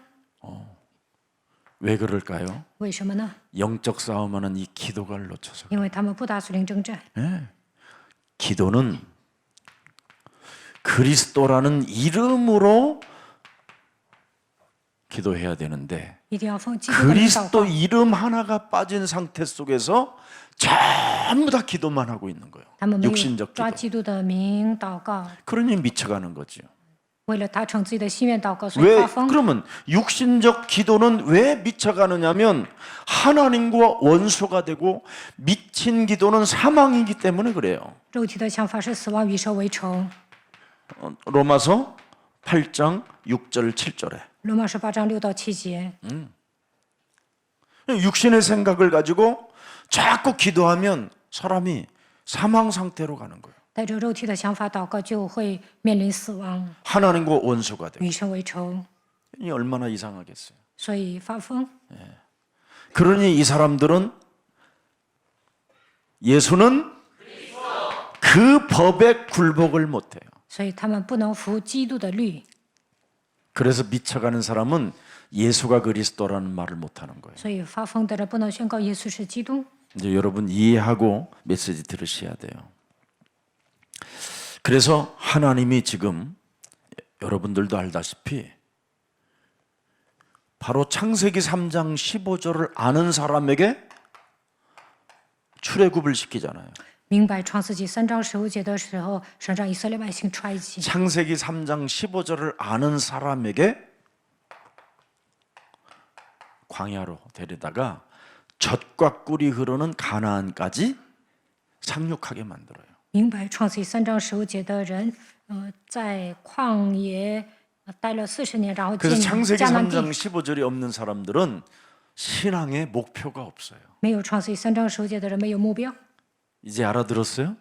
왜 그럴까요? 为什么呢？ 영적 싸움하는 이 기도를 놓쳐서. 因为他们不打属灵征战。 기도는 그리스도라는 이름으로 기도해야 되는데 一定要奉基督的名祷 그리스도 告。 이름 하나가 빠진 상태 속에서 전부 다 기도만 하고 있는 거예요. 他们没有 육신적 抓 기도. 基督的名祷告， 그러니 미쳐가는 거죠. 为了达成自己的心愿祷告，所以 왜 发疯。 그러면 육신적 기도는 왜 미쳐가느냐면 하나님과 원수가 되고 미친 기도는 사망이기 때문에 그래요. 肉体的想法是死亡，与神为仇。 로마서 8장 6절 7절에 罗马书8章6到7节， 육신의 생각을 가지고 자꾸 기도하면 사람이 사망 상태로 가는 거예요. 带着肉体的想法祷告，就会面临死亡， 하나님과 원수가 되고 与神为仇， 이 얼마나 이상하겠어요. 所以发疯。 그러니 이 사람들은 예수는 그 법에 굴복을 못해요. 所以他们不能服基督的律， 그래서 미쳐가는 사람은 예수가 그리스도라는 말을 못하는 거예요. 所以发疯的人不能宣告耶稣是基督。 이제 여러분 이해하고 메시지 들으셔야 돼요. 그래서 하나님이 지금 여러분들도 알다시피 바로 창세기 3장 15절을 아는 사람에게 출애굽을 시키잖아요. 明白创世纪3章15节的时候，神让以色列百姓出埃及。 창세기 3장 15절을 아는 사람에게 광야로 데려다가 젖과 꿀이 흐르는 가나안까지 상륙하게 만들어요. 明白创世纪3章15节的人，在旷野待了40年，然后进 그래서 창세기 迦南 3장 地。 15절이 없는 사람들은 신앙의 목표가 없어요. 没有创世纪3章15节的人没有目标， 이제 알아들었어요?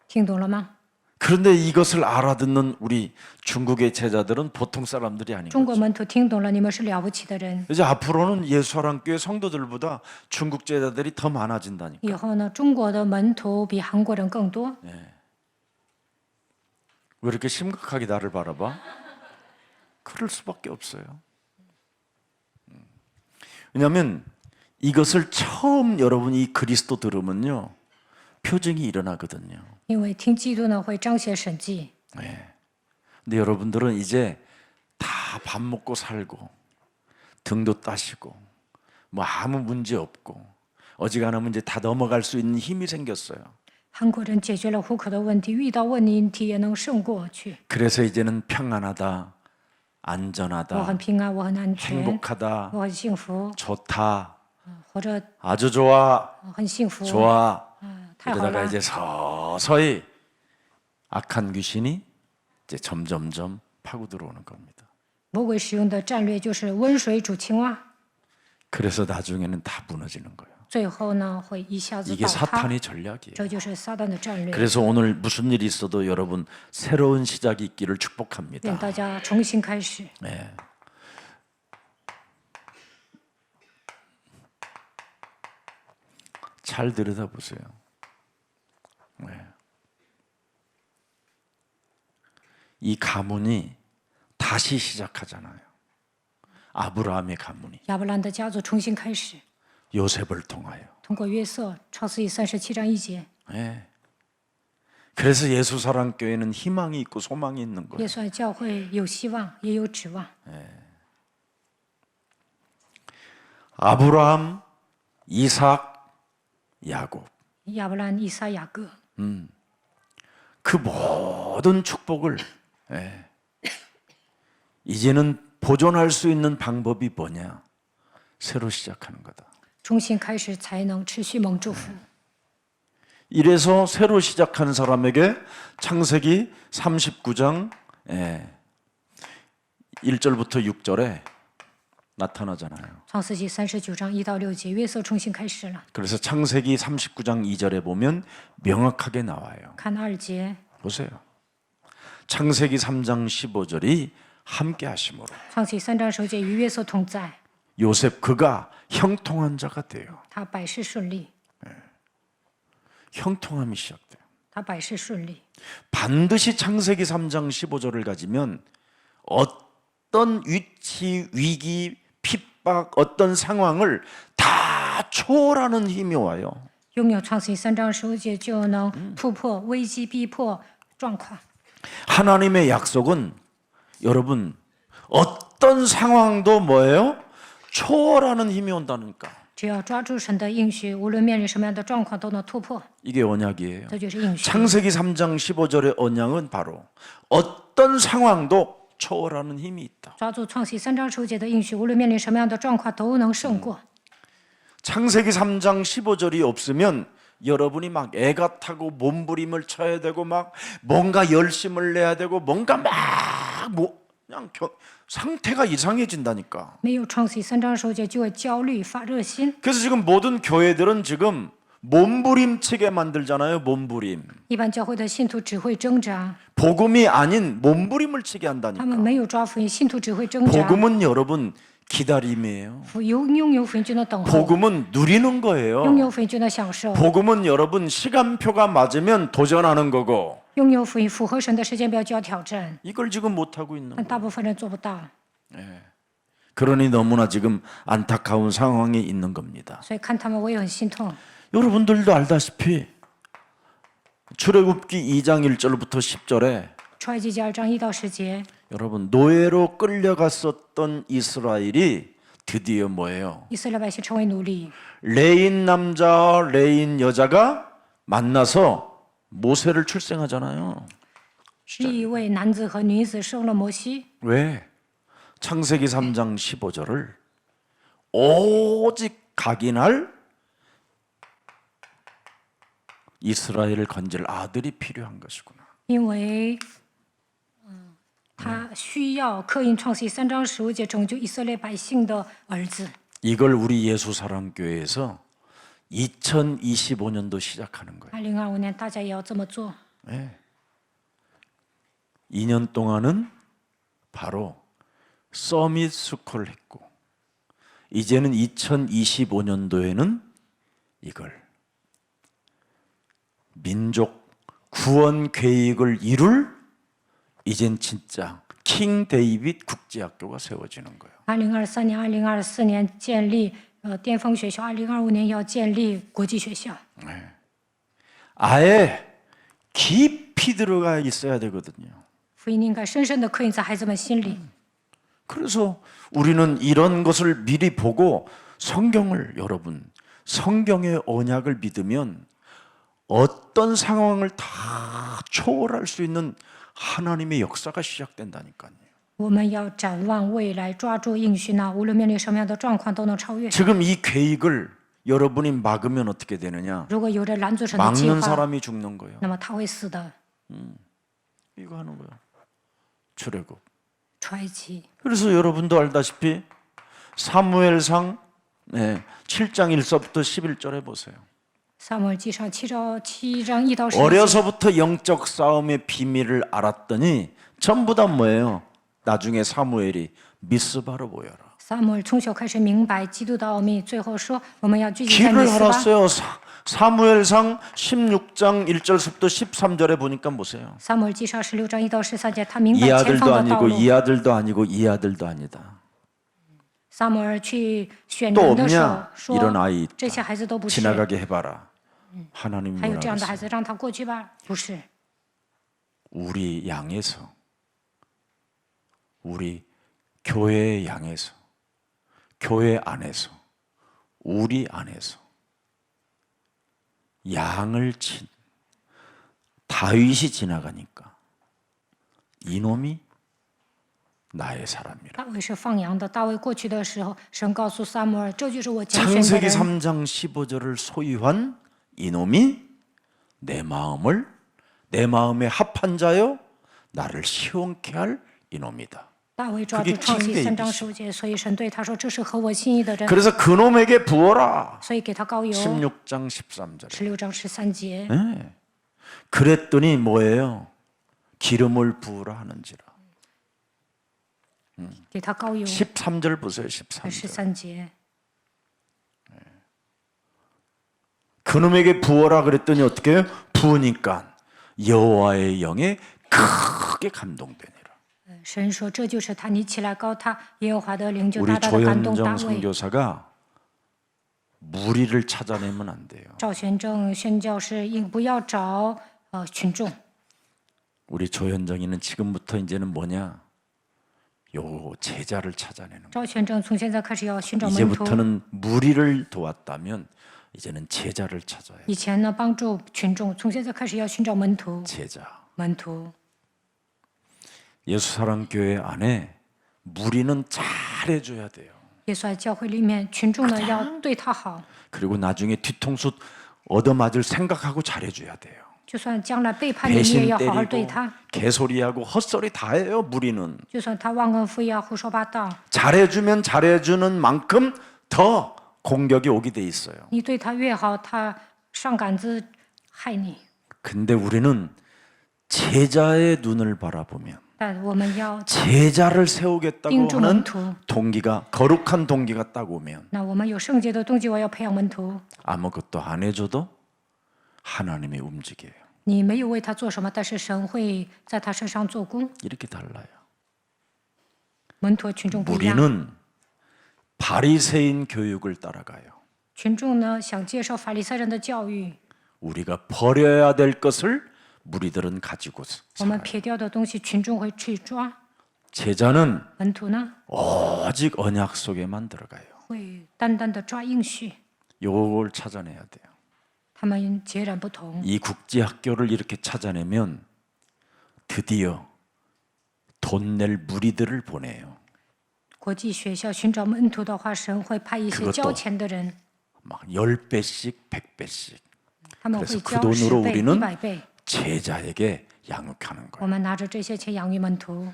听懂了吗？ 그런데 이것을 알아듣는 우리 중국의 제자들은 보통 사람들이 아닌 中国 거죠. 门徒听懂了，你们是了不起的人。 이제 앞으로는 예수하랑교회 성도들보다 중국 제자들이 더 많아진다니까. 以后呢，中国的门徒比韩国人更多。 왜 이렇게 심각하게 나를 바라봐? 그럴 수밖에 없어요. 왜냐하면 이것을 처음 여러분이 그리스도 들으면요 표징이 일어나거든요. 因为听基督呢会彰显神迹， 근데 여러분들은 이제 다 밥 먹고 살고 등도 따시고 뭐 아무 문제 없고 어지간하면 이제 다 넘어갈 수 있는 힘이 생겼어요. 韩国人解决了户口的问题，遇到问题也能胜过去。 그래서 이제는 평안하다, 我 안전하다, 很平安，我很安全， 행복하다, 我很幸福， 좋다, 或者 아주 좋아, 很幸福， 좋아. 太好 이러다가 了。 이제 서서히 악한 귀신이 이제 점점점 파고 들어오는 겁니다. 魔鬼使用的战略就是温水煮青蛙， 그래서 나중에는 다 무너지는 거예요. 最后呢会一下子 이게 倒塌。 사탄의 전략이에요. 这就是撒旦的战略。 그래서 오늘 무슨 일이 있어도 여러분 새로운 시작이 있기를 愿 축복합니다. 大家重新开始。 네. 잘 들여다보세요. 네. 이 가문이 다시 시작하잖아요. 아브라함의 가문이 亚伯兰的家族重新开始， 요셉을 통하여. 通过约瑟，创世纪37章1节， 네. 그래서 예수사랑교회는 희망이 있고 소망이 있는 거예요. 耶稣爱教会有希望，也有指望。 아브라함, 이삭, 야곱. 亚伯兰、以撒、雅各， 그 모든 축복을 이제는 보존할 수 있는 방법이 뭐냐? 새로 시작하는 거다. 重新开始才能持续蒙祝福。 이래서 새로 시작하는 사람에게 창세기 39장 1절부터 6절에 나타나잖아요. 创世纪39章1到6节，约瑟重新开始了。 그래서 창세기 39장 2절에 보면 명확하게 나와요. 看2节， 보세요. 창세기 3장 15절이 함께 하심으로 创世纪3章9节，与约瑟同在， 요셉 그가 형통한 자가 돼요. 他百事顺利， 형통함이 시작돼요. 他百事顺利。 반드시 창세기 3장 15절을 가지면 어떤 위치, 위기, 핍박, 어떤 상황을 다 초월하는 힘이 와요. 拥有创世纪3章15节，就能突破危机逼迫状况。 하나님의 약속은 여러분 어떤 상황도 뭐예요? 초월하는 힘이 온다니까. 只要抓住神的应许，无论面临什么样的状况都能突破， 이게 언약이에요. 这就是应许。 창세기 3장 15절의 언약은 바로 어떤 상황도 초월하는 힘이 있다. 抓住创世纪3章15节的应许，无论面临什么样的状况都能胜过。 창세기 3장 15절이 없으면 여러분이 막 애가 타고 몸부림을 쳐야 되고 막 뭔가 열심을 내야 되고 뭔가 막 그냥 상태가 이상해진다니까. 没有创世纪3章15节，就会焦虑、发热心。 그래서 지금 모든 교회들은 지금 몸부림치게 만들잖아요. 몸부림. 一般教会的信徒只会挣扎， 복음이 아닌 몸부림을 치게 他们 한다니까. 没有抓福音，信徒只会挣扎。 복음은 여러분 기다림이에요. 拥有福音就能等候， 복음은 누리는 거예요. 拥有福音就能享受， 복음은 여러분 시간표가 맞으면 도전하는 거고 拥有福音符合神的时间表就要挑战， 이걸 지금 못하고 있는 但 거예요. 大部分人做不到， 그러니 너무나 지금 안타까운 상황에 있는 겁니다. 所以看他们我也很心痛。 여러분들도 알다시피 출애굽기 2장 1절부터 10절에 出埃及记2章1到10节， 여러분 노예로 끌려갔었던 이스라엘이 드디어 뭐예요? 以色列百姓成为奴隶， 레인 남자와 레인 여자가 만나서 모세를 출생하잖아요. 立位男子和女子生了摩西。 왜? 창세기 3장 15절을 오직 각인할 이스라엘을 건질 아들이 필요한 것이구나. 因为，他需要刻印创世纪3章15节拯救以色列百姓的儿子。 이걸 우리 예수사랑교회에서 2025년도 시작하는 거예요. 2025年大家也要这么做。 2년 동안은 바로 서밋 스콜을 했고 이제는 2025년도에는 이걸 민족 구원 계획을 이룰 이젠 진짜 킹 데이빗 국제학교가 세워지는 거예요. 2023年、2024年建立巅峰学校，2025年要建立国际学校。 아예 깊이 들어가 있어야 되거든요. 福音应该深深的刻印在孩子们心里。 그래서 우리는 이런 것을 미리 보고 성경을 여러분 성경의 언약을 믿으면 어떤 상황을 다 초월할 수 있는 하나님의 역사가 시작된다니까요. 我们要展望未来，抓住应许呢，无论面临什么样的状况都能超越。 지금 이 계획을 여러분이 막으면 어떻게 되느냐? 如果有人拦阻神的计 막는 划， 사람이 죽는 거예요. 那么他会死的。 이거 하는 거예요. 출애굽. 出埃及。 그래서 여러분도 알다시피 사무엘상 7장 1절부터 11절에 보세요. 撒母耳记上7章1到11节， 어려서부터 영적 싸움의 비밀을 알았더니 전부 다 뭐예요? 나중에 사무엘이 미스바로 모여라. 撒母耳从小开始明白基督的奥秘，最后说我们要聚集在 길을 米斯巴。 알았어요. 사무엘상 16장 1절부터 13절에 보니까 보세요. 撒母耳记上16章1到13节，他明 이 白前 아들도 方的道 아니고 路。 이 아들도 아니고 이 아들도 아니다. 撒母耳去选 또 人的时候 없냐? 이런 说 아이 这些孩子都不是， 지나가게 해봐라. 하나님 还有 뭐라 这样的孩 그랬어요? 子让他过去吧？不是， 우리 양에서 우리 교회의 양에서 교회 안에서 우리 안에서 양을 친 다윗이 지나가니까 이놈이 나의 사람이라. 大卫是放羊的。大卫过去的时候，神告诉撒母耳，这就是我拣选的 창세기 人。 3장 15절을 소유한 이놈이 내 마음에 합한 자요 나를 시원케 할 이놈이다. 大卫抓 그게 住创世 킹 3章 데이비드. 15节，所以神对他说：“这是合我心意的人。” 그래서 그놈에게 부어라. 所以给他膏油。 16장 13절에. 16章13节， 네. 그랬더니 뭐예요? 기름을 부으라 하는지라. 给他膏油。 13절 보세요. 13절. 13节， 그놈에게 부어라 그랬더니 어떻게 해요? 부으니까 여호와의 영에 크게 감동되니라. 神说：“这就是他，你起来膏他。”耶和华的灵就 우리 大大的感动大 조현정 卫。 선교사가 무리를 찾아내면 안 돼요. 赵玄正宣教士应不要找群众。 우리 조현정이는 지금부터 이제는 뭐냐? 요 제자를 찾아내는 거예요. 赵玄正从现在开始要寻找门徒。 이제부터는 무리를 도왔다면 이제는 제자를 찾아야 해요. 以前呢帮助群众，从现在开始要寻找门徒。 제자. 门徒， 예수사랑교회 안에 무리는 잘해줘야 돼요. 耶稣在教会里面，群众呢要对他好， 그리고 나중에 뒤통수 얻어맞을 생각하고 잘해줘야 돼요. 就算将来背叛你，你也 배신 要好好对 때리고 他。 개소리하고 헛소리 다 해요. 무리는 就算他忘恩负义啊，胡说八道， 잘해주면 잘해주는 만큼 더 공격이 오게 돼 있어요. 你对他越好，他上杆子害你。 근데 우리는 제자의 눈을 바라보면 但我们要， 제자를 세우겠다고 盯住门 하는 徒。 동기가 거룩한 동기가 딱 오면 那我们有圣洁的动机，我要培养门徒。 아무것도 안 해줘도 하나님이 움직여요. 你没有为他做什么，但是神会在他身上做工。 이렇게 달라요. 门徒和群众不一样， 우리는 바리새인 교육을 따라가요. 群众呢想接受法利赛人的教育， 우리가 버려야 될 것을 무리들은 가지고 我们 살아요. 撇掉的东西，群众会去抓。 제자는 门徒呢 오직 언약 속에만 들어가요. 会单单的抓应许， 요걸 찾아내야 돼요. 他们截然不同。 이 국제학교를 이렇게 찾아내면 드디어 돈 낼 무리들을 보내요. 国际学校寻找门徒的话，神会派一些 그것도 交钱的人， 막 10배씩, 100배씩 他们 그래서 会 그 交 돈으로 10倍、 우리는 100倍。 제자에게 양육하는 我 거예요. 们拿着这些钱养育门徒。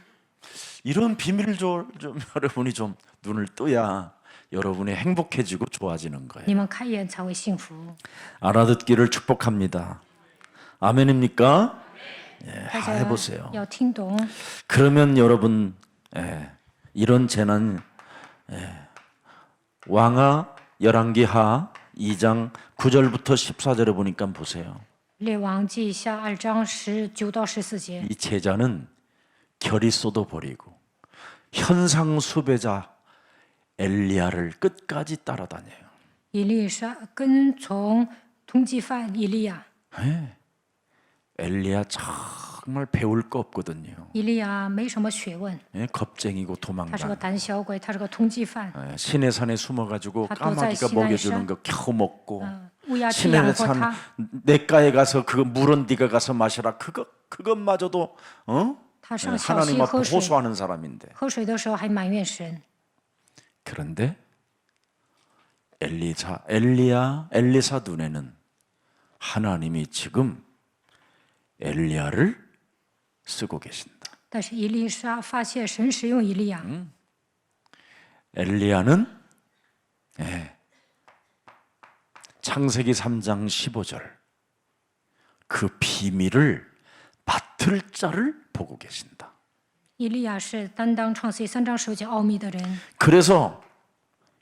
이런 비밀을 좀 여러분이 좀 눈을 뜨야 여러분이 행복해지고 좋아지는 거예요. 你们开眼才会幸福。 알아듣기를 축복합니다. 아멘입니까? 예, 大 다 家 해보세요. 要听懂。 그러면 여러분 이런 재난 왕하 열왕기하 2장 9절부터 14절에 보니까 보세요. 列王记下2章19到14节， 이 제자는 결의소도 버리고 현상 수배자 엘리야를 끝까지 따라다녀요. 以利沙跟从通缉犯以利亚。 엘리야 정말 배울 거 없거든요. 以利亚没什么学问， 겁쟁이고 他是个 도망가는. 胆小鬼，他是个通缉犯。 신의 산에 숨어가지고 다 도저히 까마귀가 신의 먹여주는 산? 거 겨우 먹고 乌鸦去 신의 养活 산 他， 내가에 가서 그거 물은 네가 가서 마시라. 그것마저도 他上小 하나님 溪 앞에 喝水， 호소하는 사람인데. 喝水的时候还埋怨神。 그런데 엘리사 눈에는 하나님이 지금 엘리야를 쓰고 계신다. 但是以利沙发现神使用以利亚， 엘리야는 창세기 3장 15절 그 비밀을 맡을 자를 보고 계신다. 以利亚是担当创世3章15节奥秘的人。 그래서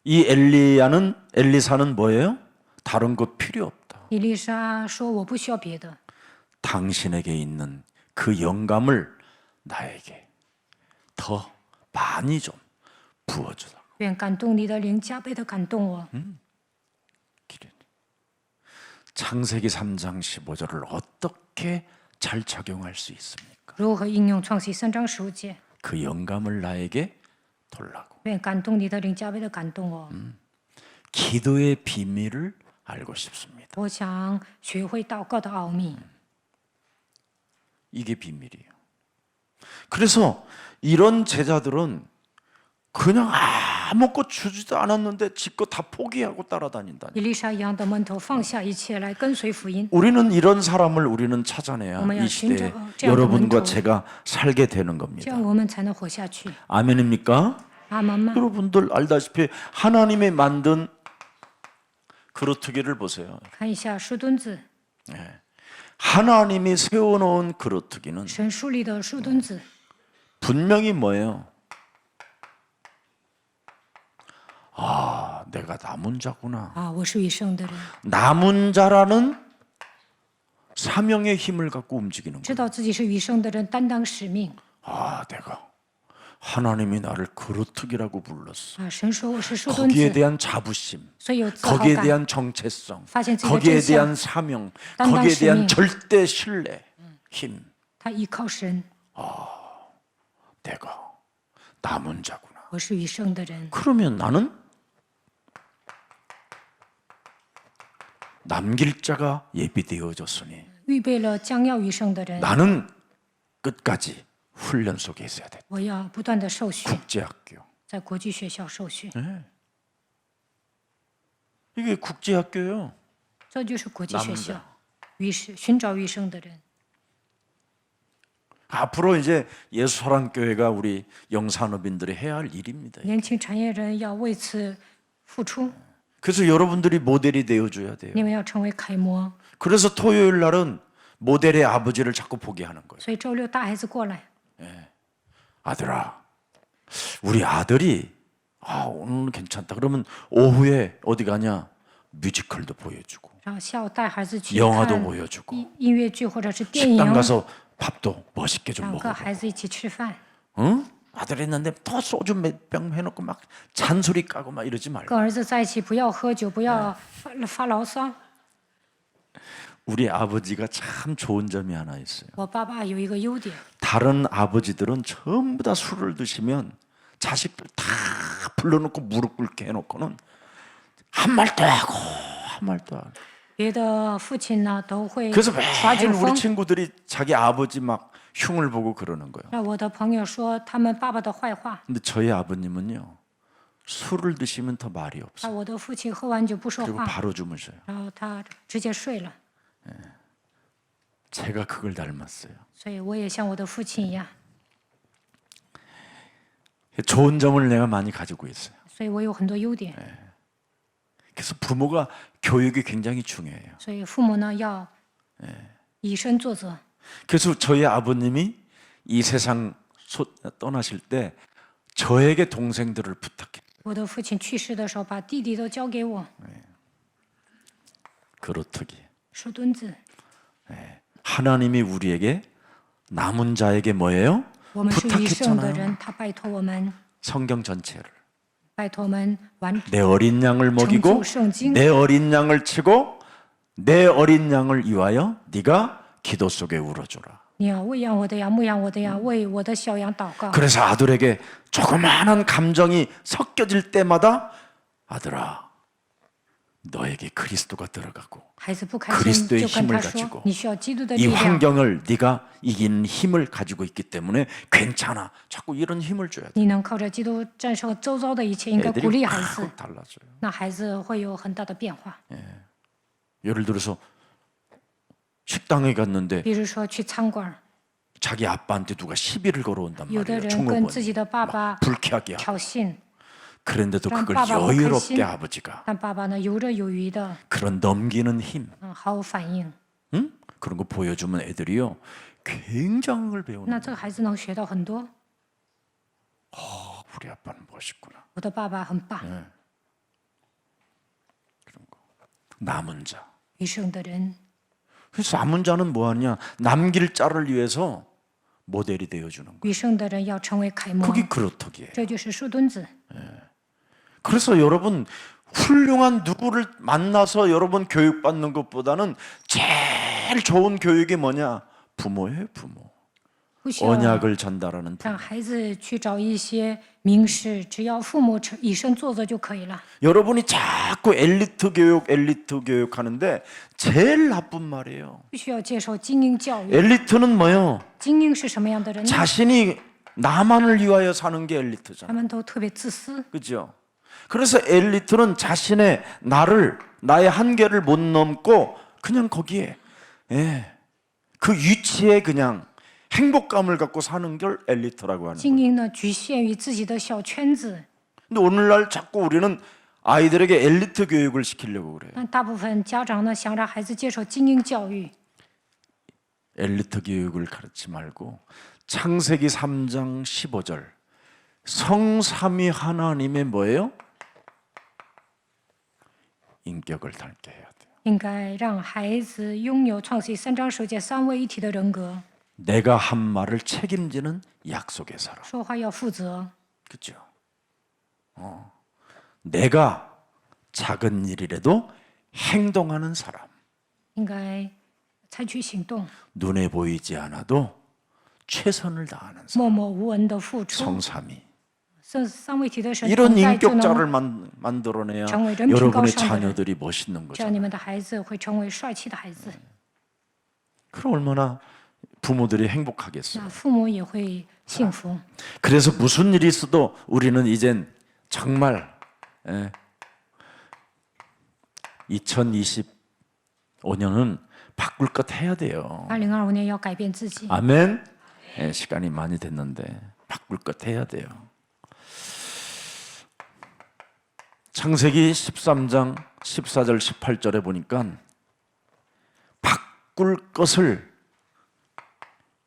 이 엘리사는 뭐예요? 다른 것 필요 없다. 以利沙说：“我不需要别的， 당신에게 있는 그 영감을 나에게 더 많이 좀 부어주라. 愿感动你的灵加倍的感动我。” 창세기 3장 15절을 어떻게 잘 적용할 수 있습니까? 如何应用创世3章15节？ 그 영감을 나에게 돌라고. 愿感动你的灵加倍的感动我。 기도의 비밀을 알고 싶습니다. 我想学会祷告的奥秘。 이게 비밀이에요. 그래서 이런 제자들은 그냥 아무것도 주지도 않았는데 지껏 다 포기하고 따라다닌다. 以利沙一样的门徒放下一切来跟随福音。 우리는 이런 사람을 우리는 찾아내야 이 시대에 여러분과 제가 살게 되는 这 겁니다. 样我们才能活下去。 아멘입니까? 阿门吗？ 여러분들 알다시피 하나님이 만든 그릇트기를 보세요. 看一下树墩子， 하나님이 세워놓은 그릇트기는 神树立的树墩子， 분명히 뭐예요? 아, 내가 남은 자구나. 啊，我是余生的人， 남은 자라는 사명의 힘을 갖고 움직이는 知 거예요. 道自己是余生的人，担当使命。 아, 내가 하나님이 나를 그릇트기라고 불렀어. 啊，神说我是树墩 거기에 子， 대한 자부심, 所以有自豪 거기에 感， 대한 정체성, 发现自己的 거기에 真相 대한 ， 사명,担当 거기에 使 대한 命。 절대 신뢰, 힘. 他依靠神， 내가 남은 자구나. 我是余生的人。 그러면 나는 남길 자가 예비되어졌으니 预备了将要余生的人， 나는 끝까지 훈련 속에 있어야 돼. 我要不断的受训， 국제학교. 在国际学校受训， 이게 국제학교예요. 这就是国际学校 남자 。余生寻找余生的人， 앞으로 이제 예수사랑교회가 우리 영산업인들이 해야 할 일입니다. 年轻产业人要为此付出， 그래서 여러분들이 모델이 되어줘야 돼요. 你们要成为楷模。 그래서 토요일 날은 모델의 아버지를 자꾸 보게 하는 거예요. 所以周六带孩子过来， 아들아, 우리 아들이 오늘 괜찮다. 그러면 오후에 어디 가냐? 뮤지컬도 보여주고 然后下午带孩子去 영화도 看 보여주고 音乐剧或者是电影， 식당 가서 밥도 멋있게 좀 然后跟 먹어. 孩子一起吃饭。 응? 아들 있는데 더 소주 몇 병 해놓고 막 잔소리 까고 막 이러지 말고. 跟儿子在一起，不要喝酒，不要发牢骚。 우리 아버지가 참 좋은 점이 하나 있어요. 我爸爸有一个优点， 다른 아버지들은 전부 다 술을 드시면 자식들 다 불러놓고 무릎 꿇게 해놓고는 한 말도 하고 한 말도 하고. 别的父亲呢都会 그래서 耍 매일 酒 우리 疯。 친구들이 자기 아버지 막 흉을 보고 그러는 거예요. 让我的朋友说他们爸爸的坏话， 근데 저희 아버님은요, 술을 드시면 더 말이 那 없어요. 我的父亲喝完酒不说 그리고 话， 바로 주무셔요. 然后他直接睡了。 제가 그걸 닮았어요. 所以我也像我的父亲一样， 좋은 점을 내가 많이 가지고 있어요. 所以我有很多优点。 그래서 부모가 교육이 굉장히 중요해요. 所以父母呢要以身作则。 그래서 저희 아버님이 이 세상 떠나실 때 저에게 동생들을 부탁해요. 我的父亲去世的时候，把弟弟都交给我， 그렇더기. 树墩子。 하나님이 우리에게 남은 자에게 뭐예요? 我们是余生的 부탁했잖아요. 人，他拜托我们， 성경 전체를. 拜托我们完 내 어린 양을 먹이고 정주 성经. 내 어린 양을 치고 내 어린 양을 위하여 네가 기도 속에 울어줘라. 你要喂养我的羊，牧养我的羊，为我的小羊祷告。 그래서 아들에게 조그마한 감정이 섞여질 때마다 아들아, 너에게 그리스도가 들어가고 孩子不开心 그리스도의 就跟 힘을 他说 가지고 ：“你需要基督的 이 力量。 환경을 네가 이기는 힘을 가지고 있기 때문에 괜찮아. 자꾸 이런 힘을 줘야 돼. 你能靠着基督战胜周遭的一切，应该鼓 애들이 励孩子 확 ， 달라져요. 那孩子会有很大的变化。 예를 들어서 식당에 갔는데 比如说去餐馆， 자기 아빠한테 누가 시비를 걸어온단 有的 말이에요. 人跟 중어번 自己的爸爸 불쾌하게 하고. 挑衅， 그런데도 그럼 그걸 빠바가 여유롭게 훨씬- 아버지가 但爸爸呢游刃有余的， 그런 넘기는 힘, 毫无反应。 응? 그런 거 보여주면 애들이요 굉장한 걸 배우는 那这个孩子能学到很多。 우리 아빠는 멋있구나. 我的爸爸很棒， 남은 자. 余剩的人。 그래서 남은 자는 뭐하냐? 남길 자를 위해서 모델이 되어주는 거예요. 余剩的人要成为楷模， 그게 그렇덕이에요. 这就是树墩子。 그래서 여러분 훌륭한 누구를 만나서 여러분 교육받는 것보다는 제일 좋은 교육이 뭐냐? 부모예요, 부모. 不需要 언약을 전달하는 부모. 让孩子去找一些名师，只要父母以身作则就可以了。 여러분이 자꾸 엘리트 교육 하는데 제일 나쁜 말이에요. 不需要接受精英教育。 엘리트는 뭐요? 精英是什么样的人呢？ 자신이 나만을 위하여 사는 게 他 엘리트잖아. 们都特别自私， 그죠? 그래서 엘리트는 자신의 나의 한계를 못 넘고 그냥 거기에 그 위치에 그냥 행복감을 갖고 사는 걸 엘리트라고 하는 거예요. 精英呢局限于自己的小圈子。 근데 오늘날 자꾸 우리는 아이들에게 엘리트 교육을 시키려고 그래요. 但大部分家长呢想让孩子接受精英教育， 엘리트 교육을 가르치지 말고 창세기 3장 15절 성삼위 하나님의 뭐예요? 인격을 닮게 해야 돼요. 应该让孩子拥有创世记3章10节三位一体的人格， 내가 한 말을 책임지는 약속의 사람. 说话要负责。 그죠? 내가 작은 일이라도 행동하는 사람. 应该采取行动， 눈에 보이지 않아도 최선을 다하는 사람. 默默无闻的付出。 성삼위. 三位一体的神 이런 同在就 인격자를 能， 만들어내야 정말人品 여러분의 高尚的人。 자녀들이 멋있는 这样 거죠. 你们的孩子会成为帅气的孩子， 그럼 얼마나 부모들이 행복하겠어요. 那父母也会幸福。 그래서 무슨 일이 있어도 우리는 이젠 정말 2025년은 바꿀 것 해야 돼요. 2025年要改变自己。 아멘. 시간이 많이 됐는데 바꿀 것 해야 돼요. 창세기 13장 14절 18절에 보니까 바꿀 것을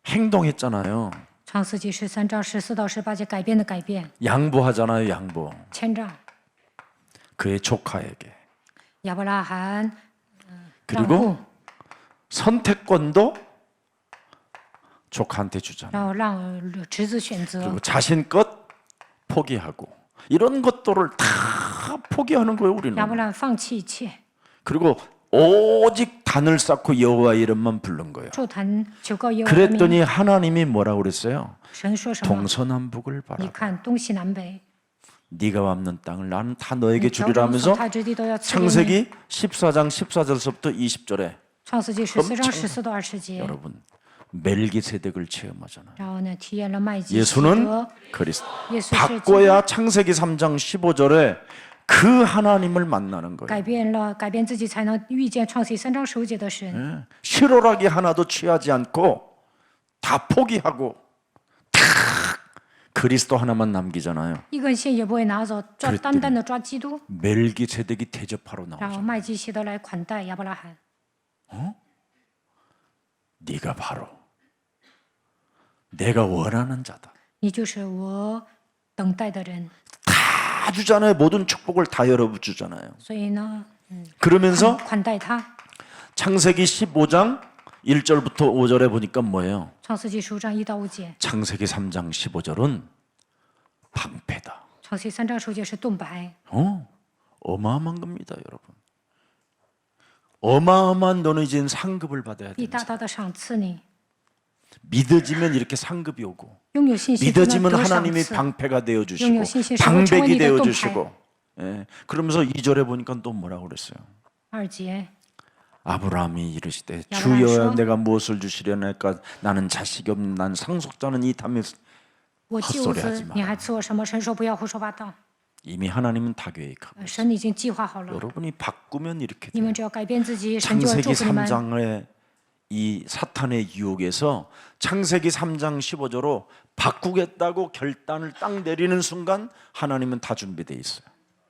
행동했잖아요. 创世纪13章14到18节改变的改变， 양보하잖아요, 양보. 谦让。 그의 조카에게. 亚伯拉罕让 그리고 步， 선택권도 조카한테 주잖아요. 然后让侄子选择 그리고 ， 자신 것 포기하고 이런 것들을 다 포기하는 거예요, 亚伯 우리는. 拉罕放弃一切， 그리고 오직 단을 쌓고 여호와 이름만 부른 거예요. 咒坛求告耶和华的名。 그랬더니 하나님이 뭐라고 그랬어요? 神说什么？ 동서남북을 你 바라. 看东西南北， 네가 밟는 땅을 나는 다 너에게 脚 주리라 中所 하면서 踏之地都要赐给你。 창세기 14장 14절서부터 20절에 创世纪14章14到20节， 여러분 멜기세덱을 체험하잖아요. 然后呢，体验了麦基洗 예수는 德， 그리스도. 耶稣是基督 바꿔야 창세기 3장 15절에 그 하나님을 만나는 거예요. 改变自己，才能遇见创世纪3章15节的神。 실오라기 하나도 취하지 않고 다 포기하고 다 그리스도 하나만 남기잖아요. 一根线也不会拿走，单单的抓基督。 멜기세덱이 대접하러 然后 나오죠. 麦基洗德来款待亚伯拉罕， 네가 바로 내가 원하는 자다. 你就是我等待的人。 다 주잖아요. 모든 축복을 다 열어주잖아요. 所以呢， 그러면서 款待他。 창세기 15장 1절부터 5절에 보니까 뭐예요? 创世纪15章1到5节， 창세기 3장 15절은 방패다. 创世纪3章15节是盾牌， 어마어마한 겁니다, 여러분. 어마어마한 너는 이제 상급을 받아야 必 돼. 大大的赏赐你。 믿어지면 이렇게 상급이 오고 拥有信心就能 믿어지면 得赏 하나님이 赐。 방패가 되어 주시고拥有信心是会成为 방백이 你的 되어 盾牌。 주시고 예. 그러면서 2절에 보니까 또 뭐라고 그랬어요? 2节， 아브라함이 이르시되 야브라함 주여说 내가 무엇을 주시려니까 나는 자식이 없는 난 상속자는 이 담에 我就 헛소리하지 子 마 ，你还赐我什么？神说不要胡说八道， 이미 하나님은 다 계획하고 神已经计划好了。 여러분이 바꾸면 이렇게 你 돼요. 们只要改变自己，神就要祝 창세기 福你们。 3장에 이 사탄의 유혹에서 창세기 3장 15절로 바꾸겠다고 결단을 딱 내리는 순간 하나님은 다 준비되어 있어요.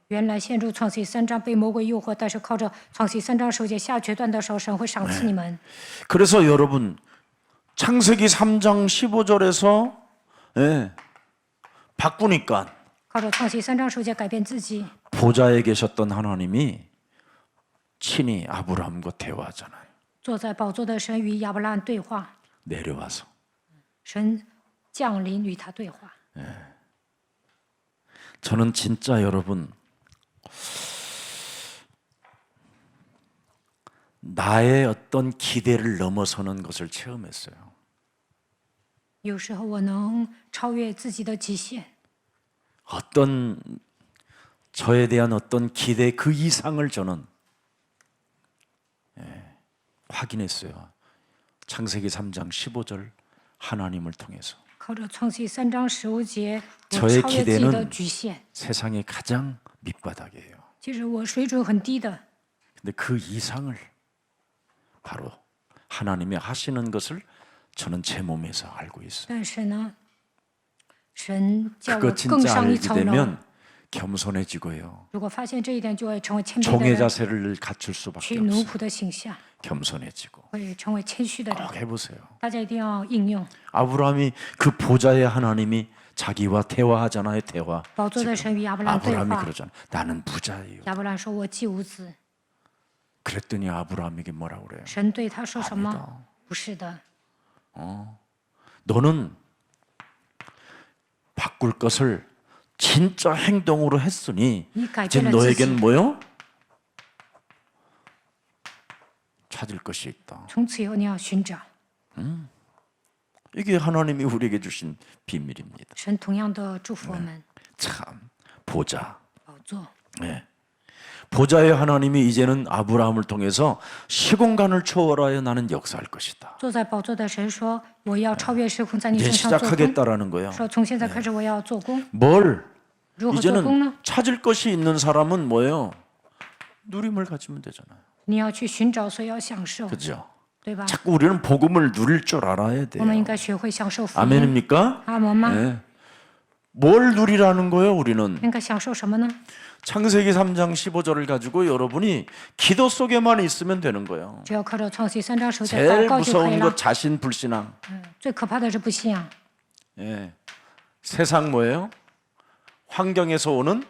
原来陷入创世3章被魔鬼诱惑，但是靠着创世3章10节下决断的时候，神会赏赐你们。 그래서 여러분 창세기 3장 15절에서 바꾸니까 靠着创世3章10节改变自己， 보좌에 계셨던 하나님이 친히 아브라함과 대화하잖아요. 坐在宝座的神与亚伯拉罕对话， 내려와서 神降临与他对话。 저는 진짜 여러분 나의 어떤 기대를 넘어서는 것을 체험했어요. 有时候我能超越自己的极限， 어떤 저에 대한 어떤 기대 그 이상을 저는 확인했어요. 창세기 3장 15절 하나님을 통해서 靠着创世3章15节，我 저의 超越自己的 기대는 局限。 세상의 가장 밑바닥이에요. 其实我水准很低的， 근데 그 이상을 바로 하나님이 하시는 것을 저는 제 몸에서 알고 있어요. 但是呢，神叫我 그거 更 진짜 上一 알게 层楼。 되면 겸손해지고요. 如果发现这一点，就会成为谦卑的 종의 人， 자세를 갖출 수밖에 取奴 없어요. 仆的形象， 겸손해지고 会成为谦虚的人。 꼭 해보세요. 大家一定要应用。 아브라함이 그 보좌의 하나님이 자기와 대화하잖아요. 대화. 宝座的神与亚伯兰对 아브라함이 话， 그러잖아요. 나는 부자예요. 亚伯兰说：“我既无子。 그랬더니 아브라함에게 뭐라고 그래요? 神对他说什么？ 아니다. 不是的， 너는 바꿀 것을 진짜 행동으로 했으니 你改 이제 变了自己， 너에겐 뭐요? 찾을 것이 있다. 从此以后你要寻找。 이게 하나님이 우리에게 주신 비밀입니다. 神同样的祝福我们， 참 보좌. 宝座。 네. 보좌의 하나님이 이제는 아브라함을 통해서 시공간을 초월하여 나는 역사할 것이다. 坐在宝座的神说：“我要超越时空，在你 이제 身上做工。 시작하겠다라는 거예요. 说从现在开始我要做工， 뭘 如何做工呢？ 이제는 찾을 것이 있는 사람은 뭐예요? 누림을 가지면 되잖아요. 你要去寻找，所以要享受， 그죠? 对吧？ 자꾸 우리는 복음을 누릴 줄 알아야 我们应 돼요. 该学会享受福音。 아멘입니까? 阿门吗？ 네. 뭘 누리라는 거예요, 우리는? 应该享受什么呢？ 창세기 3장 15절을 가지고 여러분이 기도 속에만 있으면 되는 거예요. 只要靠着创世3章10节 제일 祷告就可以 무서운 了 것 。 자신 불신앙. 最可怕的是不信仰， 예. 세상 뭐예요? 환경에서 오는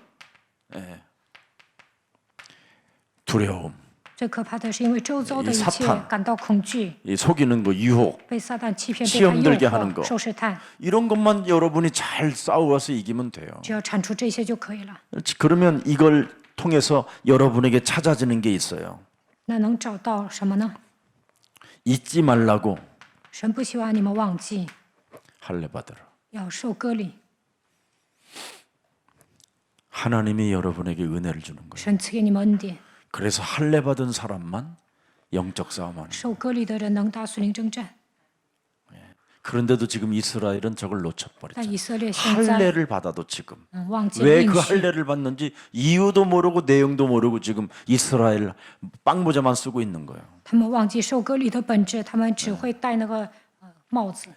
두려움, 最可怕的是因为周遭的一 이 切 사탄 感到恐惧， 이 속이는 거, 유혹 被撒旦欺骗，被 시험 他 들게 诱 하는 惑， 거 受试探。 이런 것만 여러분이 잘 싸워서 이기면 돼요. 只要铲除这些就可以了。 그러면 이걸 통해서 여러분에게 찾아지는 게 있어요. 那能找到什么呢？ 잊지 말라고 神不希望你们忘记， 할례 받으라. 要受割礼。 하나님이 여러분에게 은혜를 주는 거예요. 神赐给你们恩典， 그래서 할례 받은 사람만 영적 싸움하는. 受割礼的人能打属灵征战。 그런데도 지금 이스라엘은 저걸 但 놓쳐버렸죠. 以色列现在 할례를 받아도 지금 忘记了 왜 应 그 许， 할례를 받는지 이유도 모르고 내용도 모르고 지금 이스라엘 빵모자만 쓰고 있는 거예요. 他们忘记受割礼的本质，他们只会戴那个帽子，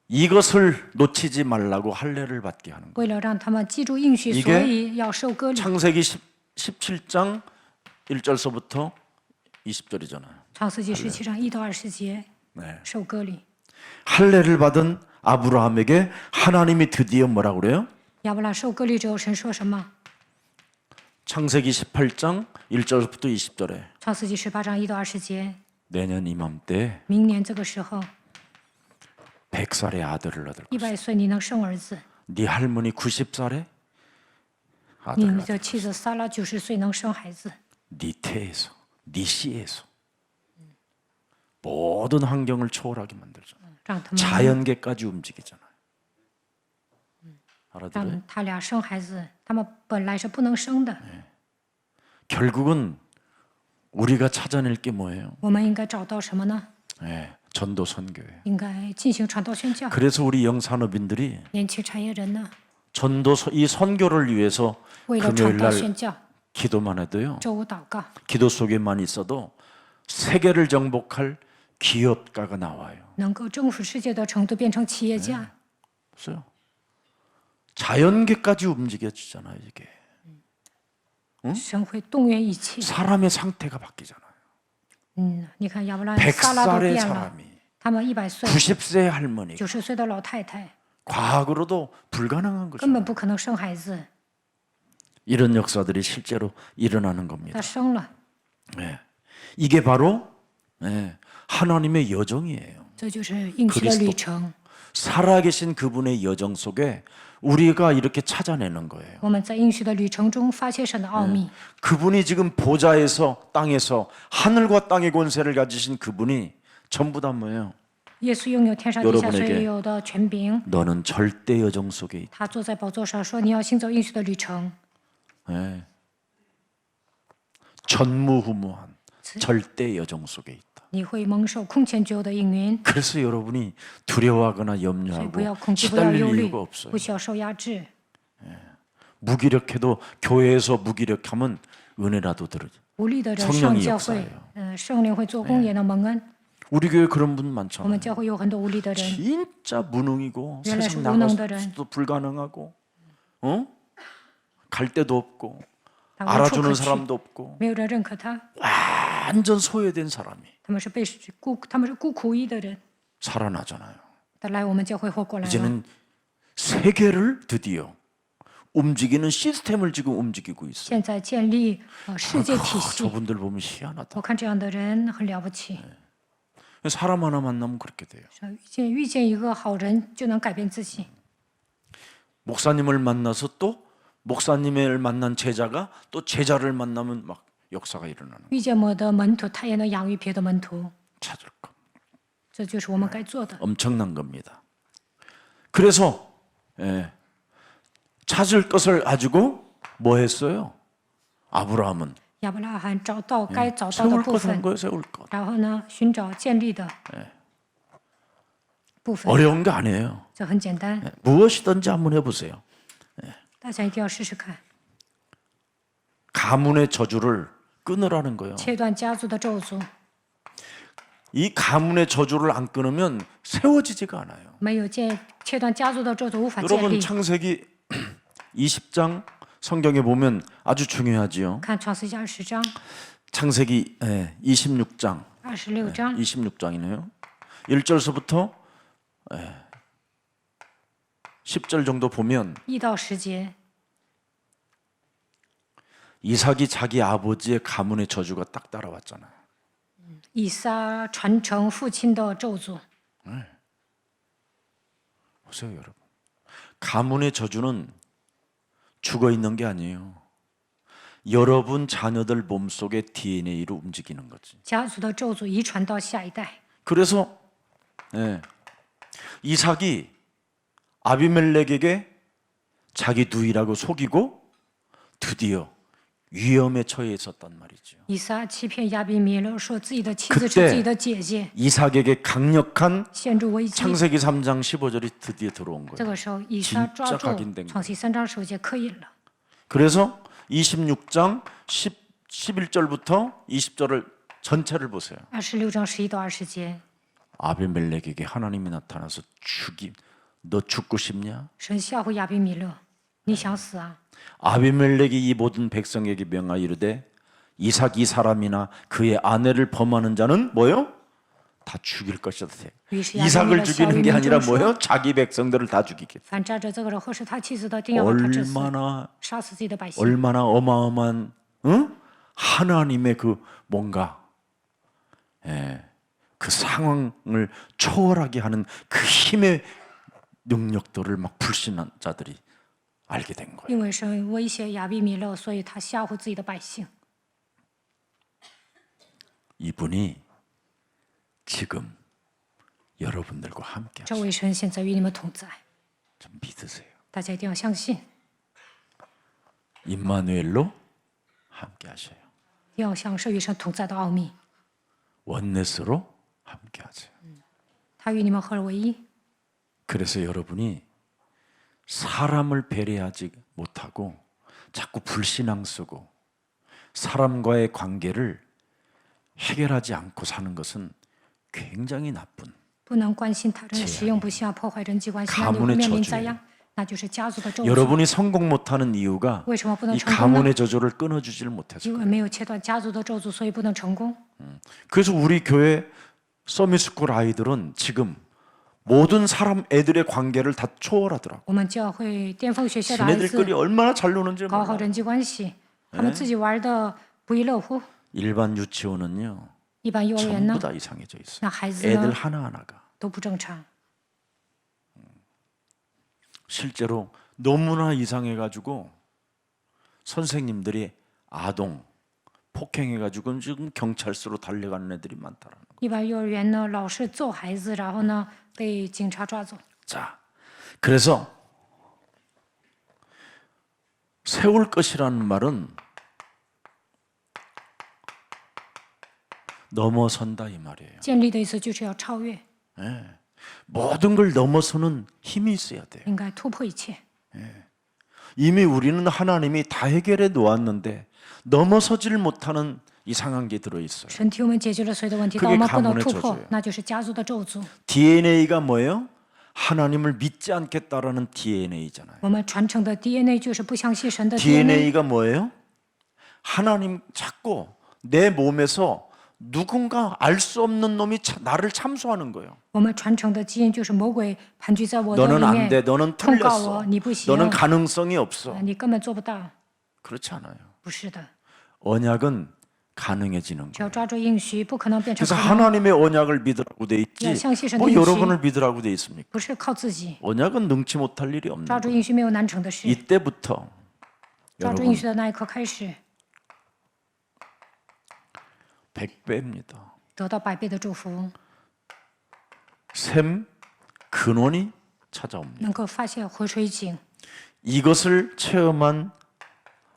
이것을 놓치지 말라고 할례를 받게 하는 거예요. 为了让他们记住应许， 이게 所以要受割礼。 창세기 17장 1절서부터 20절이잖아요. 创世纪17章1到20节， 네. 受割礼。 할례를 받은 아브라함에게 하나님이 드디어 뭐라고 그래요? 亚伯拉受割礼之后，神说什么？ 창세기 18장 1절부터 20절에 创世纪18章1到20节， 내년 이맘때 明年这个时候， 100살의 아들을 얻을 것이다. 100岁你能生儿子， 네 할머니 90살에 你 아들을 얻을 的妻子撒拉90岁能生孩子。 네 태에서 네 씨에서 모든 환경을 초월하게 만들잖아요. 让他们 자연계까지 움직이잖아요. 알아들어요? 让他俩生孩子，他们本来是不能生的。 결국은 우리가 찾아낼 게 뭐예요? 我们应该找到什么呢？ 전도 선교예요. 应该进行传道宣教。 그래서 우리 영산업인들이 年轻产业人呢， 이 선교를 위해서 为了 금요일 传道 날 宣教， 기도만 해도요. 周五祷告， 기도 속에만 있어도 세계를 정복할 기업가가 나와요. 能够征服世界的程度变成企业家， 보세요. 자연계까지 움직여지잖아요. 이게 神会动员一切。 사람의 상태가 바뀌잖아요. 你看亚伯拉罕、撒拉都 100살의 变了， 사람이 他们100岁、 90세의 할머니 90岁的老太太 과거로도 불가능한 거죠. 根本不可能生孩子， 이런 역사들이 실제로 일어나는 겁니다. 她生了， 네. 이게 바로 네, 하나님의 여정이에요. 这就是应许的旅程。 살아계신 그분의 여정 속에 우리가 이렇게 찾아내는 거예요. 我们在应许的旅程中发现神的奥秘。 그분이 지금 보좌에서 땅에서 하늘과 땅의 권세를 가지신 그분이 전부 다 뭐예요? 耶稣拥有天上地下所 여러분에게 有的权柄， 너는 절대 여정 속에 있다. 他坐在宝座上说：“你要行走应许的旅程。 네. 전무후무한 절대 여정 속에 있다. 你会蒙受空前绝后的应允， 그래서 여러분이 두려워하거나 所以不要 염려하고 恐惧，不要忧 시달릴 虑 이유가 ， 없어요. 不需要受压制。 무기력해도 교회에서 무기력하면 은혜라도 들어요. 无力的人 성령이 上教会 역사해요 ，圣灵会做工，也能蒙恩。 우리 교회 그런 분 我们 많잖아요. 教会有很多无力的人， 진짜 무능이고原来 세상 是无能的人。 나가서도 불가능하고 갈 데도 없고 他无处可 알아주는 去， 사람도 없고 没有人认可他， 완전 소외된 사람이 他们是孤苦无依的人。 살아나잖아요. 他来我们教会活过来了， 이제는 세계를 드디어 움직이는 시스템을 지금 움직이고 있어요. 现在建立世界体系。 저분들 보면 희한하다. 我看这样的人很了不起， 사람 하나 만나면 그렇게 돼요. 遇见一个好人就能改变自己。 목사님을 만나서 또 목사님을 만난 제자가 또 제자를 만나면 막 역사가 일어나는 遇见我的门徒，他也能养育别的门徒， 찾을 거. 这就是我们该做的。 엄청난 겁니다. 그래서 찾을 것을 가지고 뭐 했어요? 아브라함은 亚伯拉罕找到该找到的 세울 部 것 한 分， 거예요, 세울 것. 然后呢，寻找建立的部分， 어려운 게 아니에요. 这很简单， 무엇이든지 한번 해보세요. 大家一定要试试看， 가문의 저주를 끊으라는 거예요. 切断家族的咒诅， 이 가문의 저주를 안 끊으면 세워지지가 않아요. 没有切断家族的咒诅无法建 여러분 立。 창세기 20장 성경에 보면 아주 중요하지요. 看创世纪20章、 창세기 26장 26章， 26장이네요. 1절서부터 10절 정도 보면 1到10节， 이삭이 자기 아버지의 가문의 저주가 딱 따라왔잖아요. 以撒传承父亲的咒诅。 보세요, 여러분. 가문의 저주는 죽어 있는 게 아니에요. 여러분 자녀들 몸속의 DNA로 움직이는 거지. 家族的咒诅遗传到下一代， 그래서 이삭이 아비멜렉에게 자기 누이라고 속이고 드디어 위험에 처해 있었단 말이죠. 以撒欺骗亚比米勒，说自己的妻子是 그때 自己的姐姐， 이삭에게 강력한 陷入危机。 창세기 3장 15절이 드디어 들어온 这 거예요. 个时候，以撒抓 진짜 住 각인된 创世3章15节刻印了。 그래서 26장 11절부터 20절을 전체를 보세요. 26章11到20节， 아비멜렉에게 하나님이 나타나서 너 죽고 싶냐? 神吓唬亚比米勒，你想死啊？ 아비멜렉이 이 모든 백성에게 명하여 이르되 이삭 이 사람이나 그의 아내를 범하는 자는 뭐요? 다 죽일 것이다. 于是亚比米 이삭을 勒小 죽이는 于 게 民 아니라 众说 뭐요? ：“ 자기 백성들을 다 죽이겠다. 凡扎着这个人或是他妻子的，定要把他治死， 杀死自己的百姓。 얼마나 어마어마한 하나님의 그 뭔가 그 상황을 초월하게 하는 그 힘의 능력들을 막 불신한 자들이 알게 된 거예요. 因为神威胁亚比米勒，所以他吓唬自己的百姓。 이분이 지금 여러분들과 함께 这 하시죠. 位神现在与你们同在， 좀 믿으세요. 大家一定要相信， 임마누엘로 함께 하셔요. 要享受与神同在的奥秘。 원네스로 함께 하세요. 他与你们合而为一， 그래서 여러분이 사람을 배려하지 못하고 자꾸 불신앙 쓰고 사람과의 관계를 해결하지 않고 사는 것은 굉장히 나쁜 不能关心他人，使用不孝，破坏人际关系，那你 가문의 会面临 저주예요. 灾殃，那就是家族的咒诅。 여러분이 성공 못하는 이유가 为什么不能 이 成功呢？ 가문의 저주를 끊어주질 못해서 因为没有切断家族的咒诅，所以不能成功。 그래서 우리 교회 서밋스쿨 아이들은 지금 모든 사람 애들의 관계를 다 초월하더라고. 我们教会巅峰学校的孩子 지네들끼리 얼마나 잘 노는지 搞好 몰라. 人际关系，他们自己玩的不亦乐乎。 일반 유치원은요 一般幼儿园 전부 呢， 다 이상해져 있어. 那孩子 애들 呢 하나하나가 都不正常。 실제로 너무나 이상해가지고 선생님들이 아동 폭행해가지고 지금 경찰서로 달려가는 애들이 많다라는 거. 一般幼儿园呢，老师揍孩子，然后呢被警察抓走。 자, 그래서 세울 것이라는 말은 넘어선다 이 말이에요. 建立的意思就是要超越， 모든 걸 넘어서는 힘이 있어야 돼요. 应该突破一切。 이미 우리는 하나님이 다 해결해 놓았는데 넘어서질 못하는 이상한 게 들어 있어요. 神替我们解决了所有的问题， 그게 但我们不能 가문의 突破 저주예요 ，那就是家族的咒诅。 DNA가 뭐예요? 하나님을 믿지 않겠다라는 DNA잖아요. 我们传承的 DNA 就是不相信神的 DNA。 DNA가 뭐예요? 하나님 자꾸 내 몸에서 누군가 알 수 없는 놈이 나를 참소하는 거예요. 我们传承的基因就是魔鬼盘踞在我的 너는 里 안 面 돼. 너는 控告 틀렸어. 我，你不行， 너는 가능성이 없어. 你根本做不到。 그렇지 않아요. 不是的， 언약은 가능해지는 只要 거예요. 抓住应许，不可能变成 그래서 可能， 하나님의 언약을 믿으라고 돼 있지. 야,相信神的 뭐 应许。 여러분을 믿으라고 돼 있습니까? 不是靠自己。 언약은 능치 못할 일이 없는 抓住 거예요. 应许没有难成的事， 이때부터 抓住 여러분 应许的那一刻开始， 100배입니다. 得到百倍的祝福， 샘 근원이 찾아옵니다. 能够发现活水井。 이것을 체험한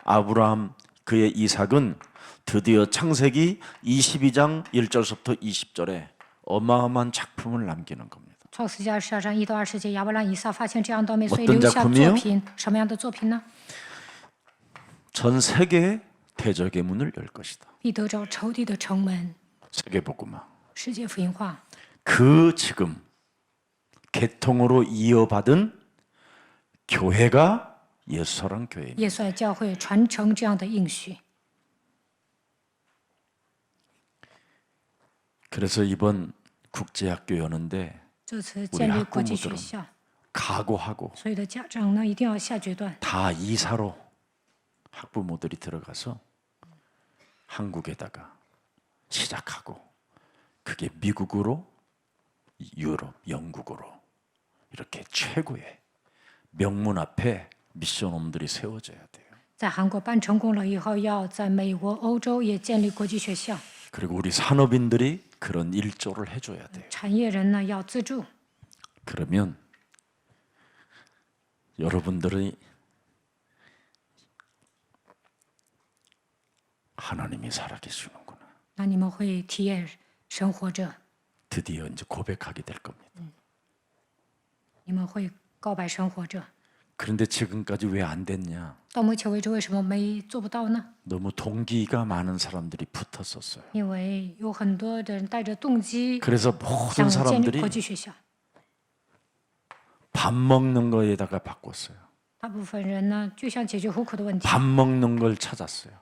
아브라함 그의 이삭은 드디어 창세기 22장 1절부터 20절에 어마어마한 작품을 남기는 겁니다. 创世纪22章1到20节，亚伯拉罕、以撒发现这样倒霉，所以 어떤 留下 작품이요 作品。什么样的作品呢？ 전 세계의 대적의 문을 열 것이다. 必得着仇敌的城门， 세계복음화. 世界福音化。 그 지금 개통으로 이어받은 교회가 예수사랑 교회입니다. 耶稣爱教会传承这样的应许。 그래서 이번 국제학교 여는데 这次建立国际学 학부모들은 校， 각오하고 所有的家长呢一定要下决断， 다 이사로 학부모들이 들어가서 한국에다가 시작하고 그게 미국으로 유럽, 영국으로 이렇게 최고의 명문 앞에 미션홈들이 세워져야 돼요. 在韩国办成功了以后，要在美国、欧洲也建立国际学校。 그리고 우리 산업인들이 그런 일조를 해줘야 돼요. 产业人呢要资助， 그러면 여러분들이 하나님이 살아계시는구나. 那你们会体验神活着， 드디어 이제 고백하게 될 겁니다. 你们会告白神活着。 그런데 지금까지 왜 안 됐냐? 到目前为止，为什么没做不到呢？ 너무 동기가 많은 사람들이 붙었었어요. 因为有很多人带着动机 그래서 모든 想建立 사람들이 国际学校， 밥 먹는 거에다가 바꿨어요. 大部分人呢就想解决糊口的问题， 밥 먹는 걸 찾았어요.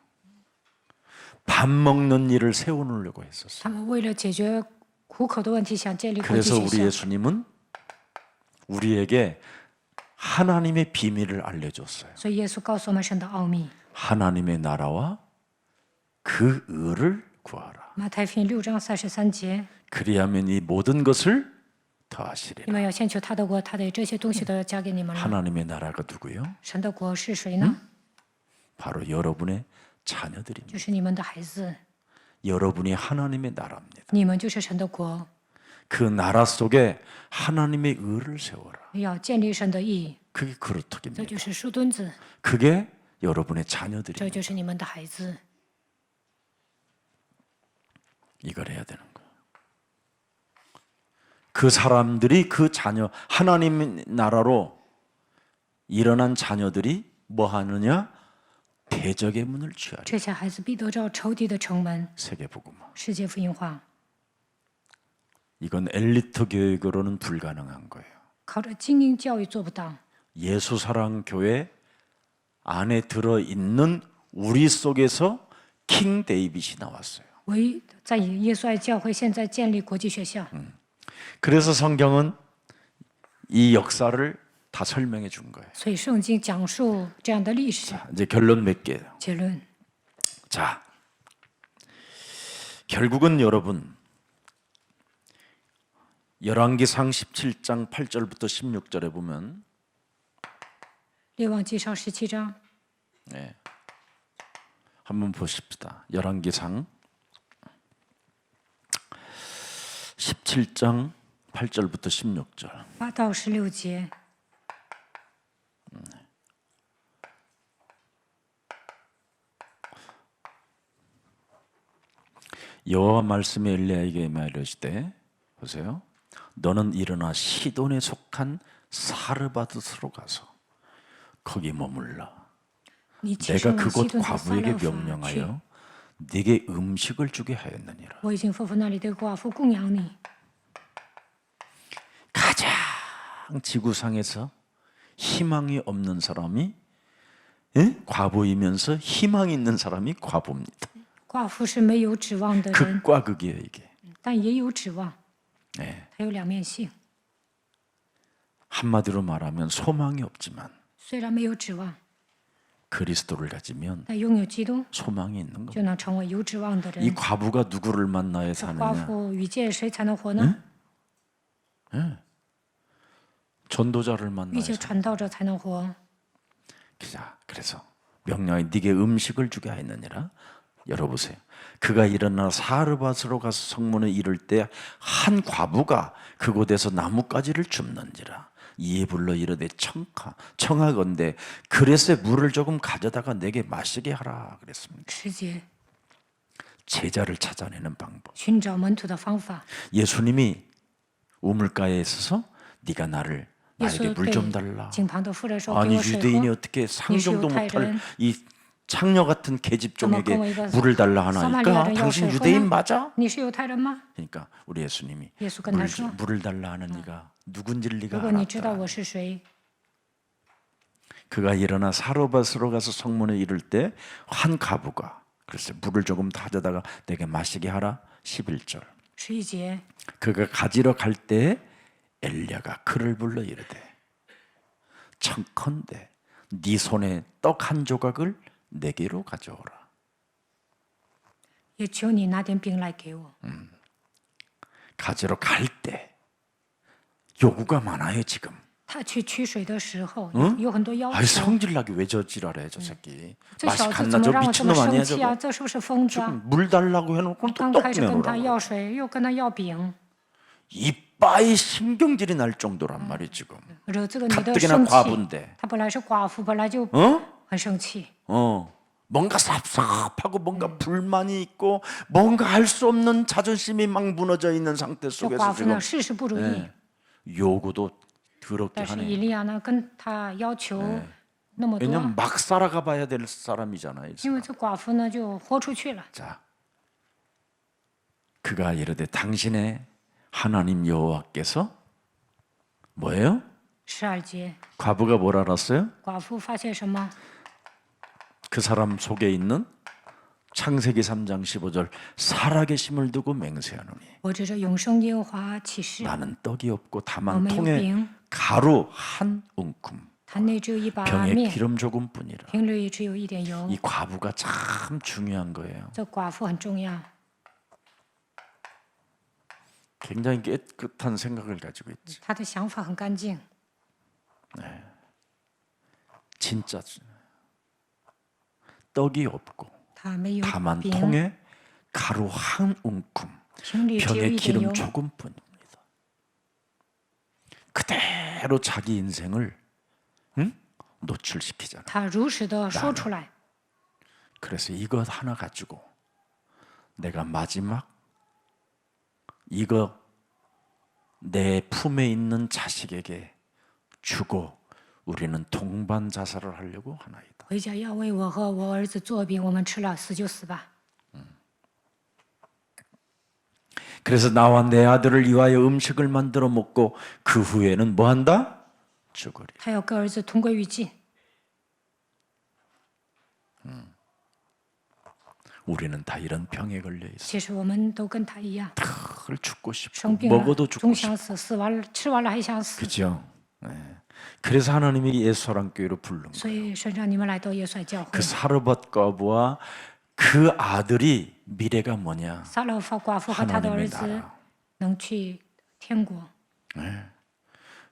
밥 먹는 일을 세워놓으려고 했었어요. 他们为了解决糊口的问题，想建立国际 그래서 学 우리 校。 예수님은 우리에게 하나님의 비밀을 알려줬어요. 所以耶稣告诉我们神的奥秘。 하나님의 나라와 그 의를 구하라. 马太福音6章33节， 그리하면 이 모든 것을 더하시리라. 你们要先求他的国，他的这些东西都要加给你们了。 하나님의 나라가 누구요? 神的国是谁呢？ 바로 여러분의 자녀들입니다. 就是你们的孩子， 여러분이 하나님의 나라입니다. 你们就是神的国， 그 나라 속에 하나님의 의를 세워라. 要建立神的义， 그게 这 그루터기입니다. 就是树墩子， 그게 여러분의 这 자녀들입니다. 就是你们的孩子。 이걸 해야 되는 거예요. 그 사람들이 그 자녀 하나님 나라로 일어난 자녀들이 뭐 하느냐? 대적의 문을 취하리. 这些孩子必得着仇敌的城门， 세계복음화. 世界福音化。 이건 엘리트 교육으로는 불가능한 거예요. 靠着精英教育做不到。 예수사랑 교회 안에 들어 있는 우리 속에서 킹 데이빗이 나왔어요. 唯在耶稣爱教会现在建立国际学校， 그래서 성경은 이 역사를 다 설명해 준 거예요. 所以圣经讲述这样的历史。 자, 이제 결론 맺게요. 结论， 자, 결국은 여러분 열왕기상 17장 8절부터 16절에 보면 列王纪上17章， 한번 보십시다. 열왕기상 17장 8절부터 16절. 8到16节， 여호와 말씀에 엘리야에게 말하시되 보세요. 너는 일어나 시돈에 속한 사르바드스로 가서 거기 머물러. 你起 내가 身往西 그곳 顿的撒 과부에게 勒法去。 명령하여 네게 음식을 주게 하였느니라. 我已经吩咐那里的寡妇供养你。 가장 지구상에서 희망이 없는 사람이 과부이면서 희망이 있는 사람이 과부입니다. 寡妇是没有指望的人， 극과 극이에요 이게. 但也有指望， 네. 它有两面性。 한마디로 말하면 소망이 없지만 虽然没有指望， 그리스도를 가지면 但拥有基督 소망이 있는 就 겁니다. 能成为有指望的 이 人。 과부가 누구를 만나야 这寡 사느냐? 妇遇见谁才能活呢？ 전도자를 遇 만나야 见 사. 传道者才能活。 자, 그래서 명령이 네게 음식을 주게 하였느니라. 열어보세요. 그가 일어나 사르밧으로 가서 성문에 이를 때 한 과부가 그곳에서 나뭇가지를 줍는지라. 이에 불러 이르되 청하건대 그릇에 물을 조금 가져다가 내게 마시게 하라 그랬습니다. 10节， 제자를 찾아내는 방법. 寻找门徒的方法。 예수님이 우물가에 있어서 네가 나에게 耶稣 물 对 좀 달라. 井旁的妇人说：“ 아니 给我水 유대인이 喝。 어떻게 상종도 못할 이 창녀 같은 계집종에게 어머, 이거 물을 달라 사마리아 하나니까 는 당신 여호수아 유대인 후나? 맞아? 你是犹太人吗？ 그러니까 우리 예수님이 예수跟他 물, 说 물을 달라 하는 네가 누군지를 네가 如果你知道 알았다. 我是谁， 그가 일어나 사르밧으로 가서 성문에 이를 때 한 과부가 글쎄 물을 조금 가져다가 내게 마시게 하라. 11절. 11节， 그가 가지러 갈 때 엘리야가 그를 불러 이르되 청컨대 네 손에 떡 한 조각을 내게로 가져오라. 也求你拿点饼来给我。 가지러 갈 때 요구가 많아요 지금. 他去取水的时候，有很多要 아이 求。 성질나게 왜 저 지랄해 저 새끼. 这 맛이 小子 갔나 怎么 저 让我这么 미친놈 아니야 生气啊？ 저거. 这是不是疯子啊？ 물 달라고 해놓고 또 刚 떡 开始跟他 내놓으라고. 要水，又跟他要饼， 이빠이 신경질이 날 정도란 말이야 지금. 惹这个女的 가뜩이나 生气。 과부인데. 她本来是寡妇，本来就 어? 很生气。 뭔가 삽삽하고 뭔가 불만이 있고 뭔가 할 수 없는 자존심이 막 무너져 있는 상태 这 속에서 寡妇 지금 呢，事事不如意， 요구도 더럽게 但是 하네. 以利亚呢，跟他要求那么多， 왜냐면 막 살아가 봐야 될 사람이잖아요. 因为这寡妇呢就豁出去了。 자, 그가 이르되 당신의 하나님 여호와께서 뭐예요? 12节， 과부가 뭘 알았어요? 寡妇发现什么？ 그 사람 속에 있는 창세기 3장 15절 살아계심을 두고 맹세하노니 我指着永生耶和华起誓， 나는 떡이 없고 我 다만 没有 통에 饼， 가루 한 움큼 坛内只有一把 병에 面， 기름 조금뿐이라. 瓶里只有一点油 이 。 과부가 참 중요한 거예요. 这寡妇很重要， 굉장히 깨끗한 생각을 가지고 있지. 她的想法很干净， 진짜 떡이 없고 她没有 다만 饼， 통에 가루 한 움큼 瓶里只有 병에 一点 기름 油。 조금뿐입니다. 그대로 자기 인생을 노출시키잖아. 她如实的说出来， 그래서 이것 하나 가지고 내가 마지막 이거 내 품에 있는 자식에게 주고 우리는 동반 자살을 하려고 하나이다. 回家要为我和我儿子做饼，我们吃了死就死吧。 그래서 나와 내 아들을 위하여 음식을 만들어 먹고 그 후에는 뭐 한다? 죽으리. 他要跟儿子同归于尽。 우리는 다 이런 병에 걸려 있어. 其实我们都跟他一样， 늘 죽고 싶고 生病了 먹어도 죽고 总 싶고. 想死，死完了吃完了还想死。 그죠? 네. 그래서 하나님이 예수사랑교회로 부른 所 거예요. 以神让你们来到耶稣教会 그 。 사르밧 과부와 그 아들이 미래가 뭐냐? 撒勒法寡妇和他的儿 하나님의 子 나라. 能去天国，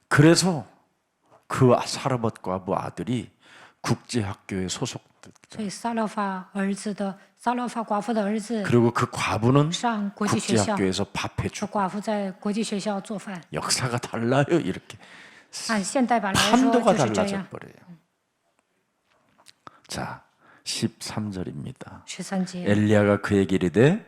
그래서 그 사르밧 과부 아들이 국제학교에 소속됐죠. 所以撒勒法寡妇的儿子 그리고 그 과부는 上国际学校， 국제학교에서 밥 这 해주고 寡妇在国际学校做饭。 역사가 달라요. 이렇게 按现代版来说 판도가 就是这 달라져 样。 버려요. 자, 13절입니다. 13节， 엘리야가 그에게 이르되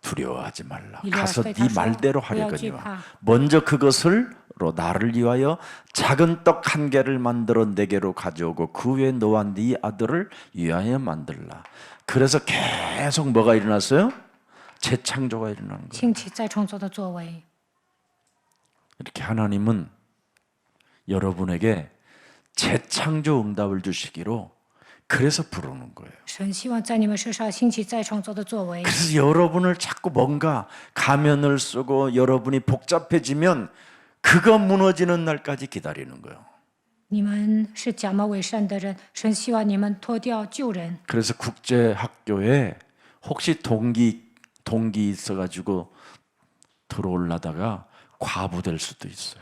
두려워하지 말라. 엘리야가 가서 그에게 네 가서 말대로 후회하지 하려거니와 마. 먼저 그것을 나를 위하여 작은 떡 한 개를 만들어 내게로 가져오고 그 후에 너와 네 아들을 위하여 만들라. 그래서 계속 뭐가 일어났어요? 재창조가 일어나는 거예요. 兴起再创造的作为。 이렇게 하나님은 여러분에게 재창조 응답을 주시기로 그래서 부르는 거예요. 神希望在你们身上兴起再创造的作为， 그래서 여러분을 자꾸 뭔가 가면을 쓰고 여러분이 복잡해지면 그거 무너지는 날까지 기다리는 거예요. 你们是假冒伪善的人，神希望你们脱掉旧人。 그래서 국제 학교에 혹시 동기 있어가지고 들어올라다가 과부 될 수도 있어요.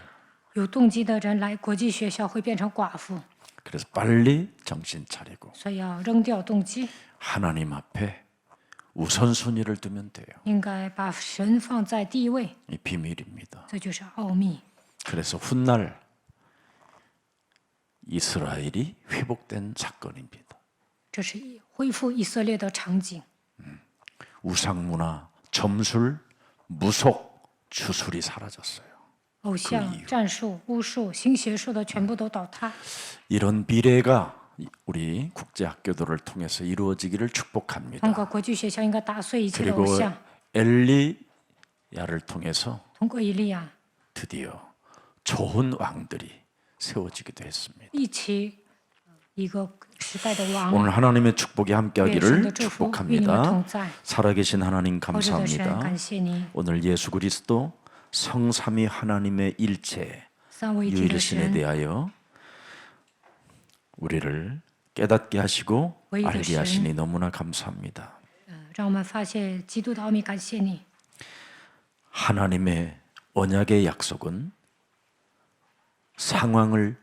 有动机的人来国际学校会变成寡妇， 그래서 빨리 정신 차리고 所以要扔掉动机， 하나님 앞에 우선순위를 두면 돼요. 应该把神放在第一位， 이 비밀입니다. 这就是奥秘。 그래서 훗날 이스라엘이 회복된 사건입니다. 这是恢复以色列的场景。 우상문화, 점술, 무속, 주술이 사라졌어요. 偶像、战术、巫术、新邪术的全部都倒塌。 이런 미래가 우리 국제학교들을 통해서 이루어지기를 通 축복합니다. 过国际学校应该打碎一切的 그리고 偶像， 엘리야를 통해서 通过以利亚 드디어 좋은 왕들이 세워지기도 했습니다. 一起一个时代的王。 오늘 하나님의 축복이 愿神 함께하기를 的祝福与你们 축복합니다. 同在。 살아계신 하나님 活着的神， 감사합니다. 感谢你， 오늘 예수 그리스도 성삼위 하나님의 일체 三位一体的 유일신에 神， 대하여 우리를 깨닫게 하시고唯一的 알게 神。 하시니 너무나 감사합니다. 让我们发现基督的奥秘。感谢你， 하나님의 언약의 약속은 상황을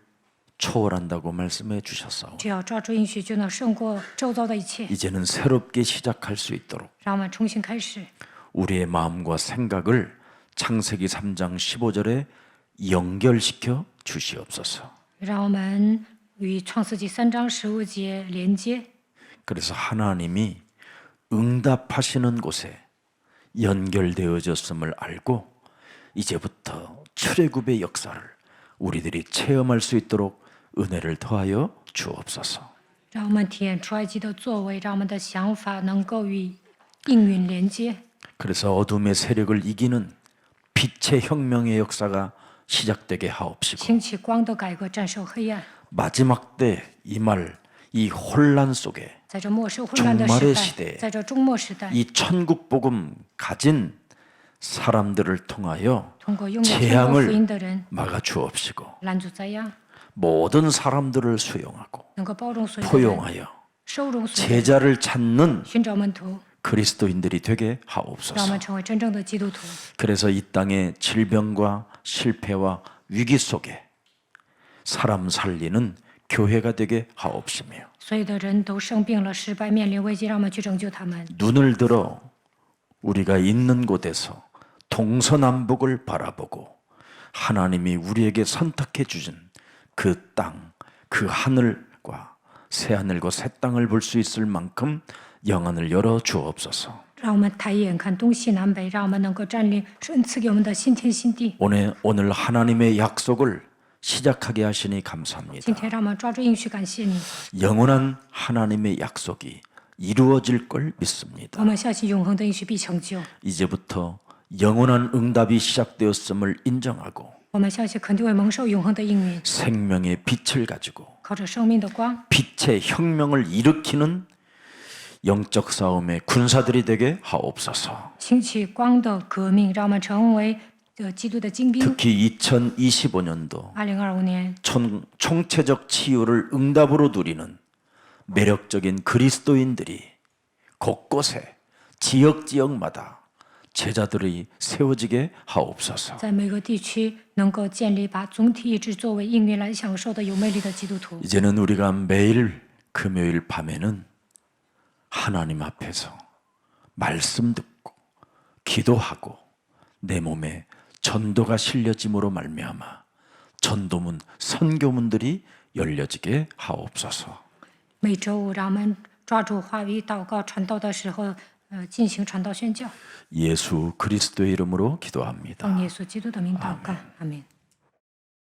초월한다고 말씀해 주셨사오. 只要抓住应许，就能胜过周遭的一切。 이제는 새롭게 시작할 수 있도록 让我们重新开始， 우리의 마음과 생각을 창세기 3장 15절에 연결시켜 주시옵소서. 让我们与创世纪3章15节连接。 그래서 하나님이 응답하시는 곳에 연결되어졌음을 알고 이제부터 출애굽의 역사를 우리들이 체험할 수 있도록 은혜를 더하여 주옵소서. 让我们体验出埃及的作为，让我们的想法能够与应允连接。 그래서 어둠의 세력을 이기는 빛의 혁명의 역사가 시작되게 하옵시고 兴起光的改革，战胜黑暗。 마지막 때 임할 이 혼란 속에 在这末世混乱的 종말의 时 시대에 代，在这终末时代， 이 천국 복음 가진 사람들을 통하여 通过拥有天国福音 재앙을 的人 막아 주옵시고 拦阻灾殃， 모든 사람들을 수용하고 能够包容所有的人， 포용하여 收容所有的人， 제자를 찾는 寻找门徒， 그리스도인들이 되게 让我 하옵소서. 们成为真正的基督徒。 그래서 이 땅의 질병과 실패와 위기 속에 사람 살리는 교회가 되게 하옵시며 所有的人都生病了、失败、面临危机，让我们去拯救他们。 눈을 들어 우리가 있는 곳에서 동서남북을 바라보고 하나님이 우리에게 선택해 주신 그 땅, 그 하늘과 새 하늘과 새 땅을 볼 수 있을 만큼 영안을 열어 주옵소서. 让我们抬眼看东西南北，让我们能够占领神赐给我们的新天新地。 오늘 하나님의 약속을 시작하게 하시니 今 감사합니다. 天让我们抓住应许，感谢你。 영원한 하나님의 약속이 이루어질 걸 我 믿습니다. 们相信永恒的应许必成就。 이제부터 영원한 응답이 시작되었음을 인정하고 我们相信肯定会蒙受永恒的应允， 생명의 빛을 가지고 靠着生命的光， 빛의 혁명을 일으키는 영적 싸움의 군사들이 되게 하옵소서. 兴起光的革命，让我们成为基督的精兵。 특히 2025년도 2025年， 총체적 치유를 응답으로 누리는 매력적인 그리스도인들이 곳곳에 지역마다 제자들이 세워지게 하옵소서. 在每个地区能够建立把总体意志作为应允来享受的有魅力的基督徒。 이제는 우리가 매일 금요일 밤에는 하나님 앞에서 말씀 듣고 기도하고 내 몸에 전도가 실려짐으로 말미암아 전도문 선교문들이 열려지게 하옵소서. 每周五，让我们抓住话语祷告传道的时候，进行传道宣教。 예수 그리스도의 이름으로 기도합니다. 奉耶稣基督的名祷告，阿门。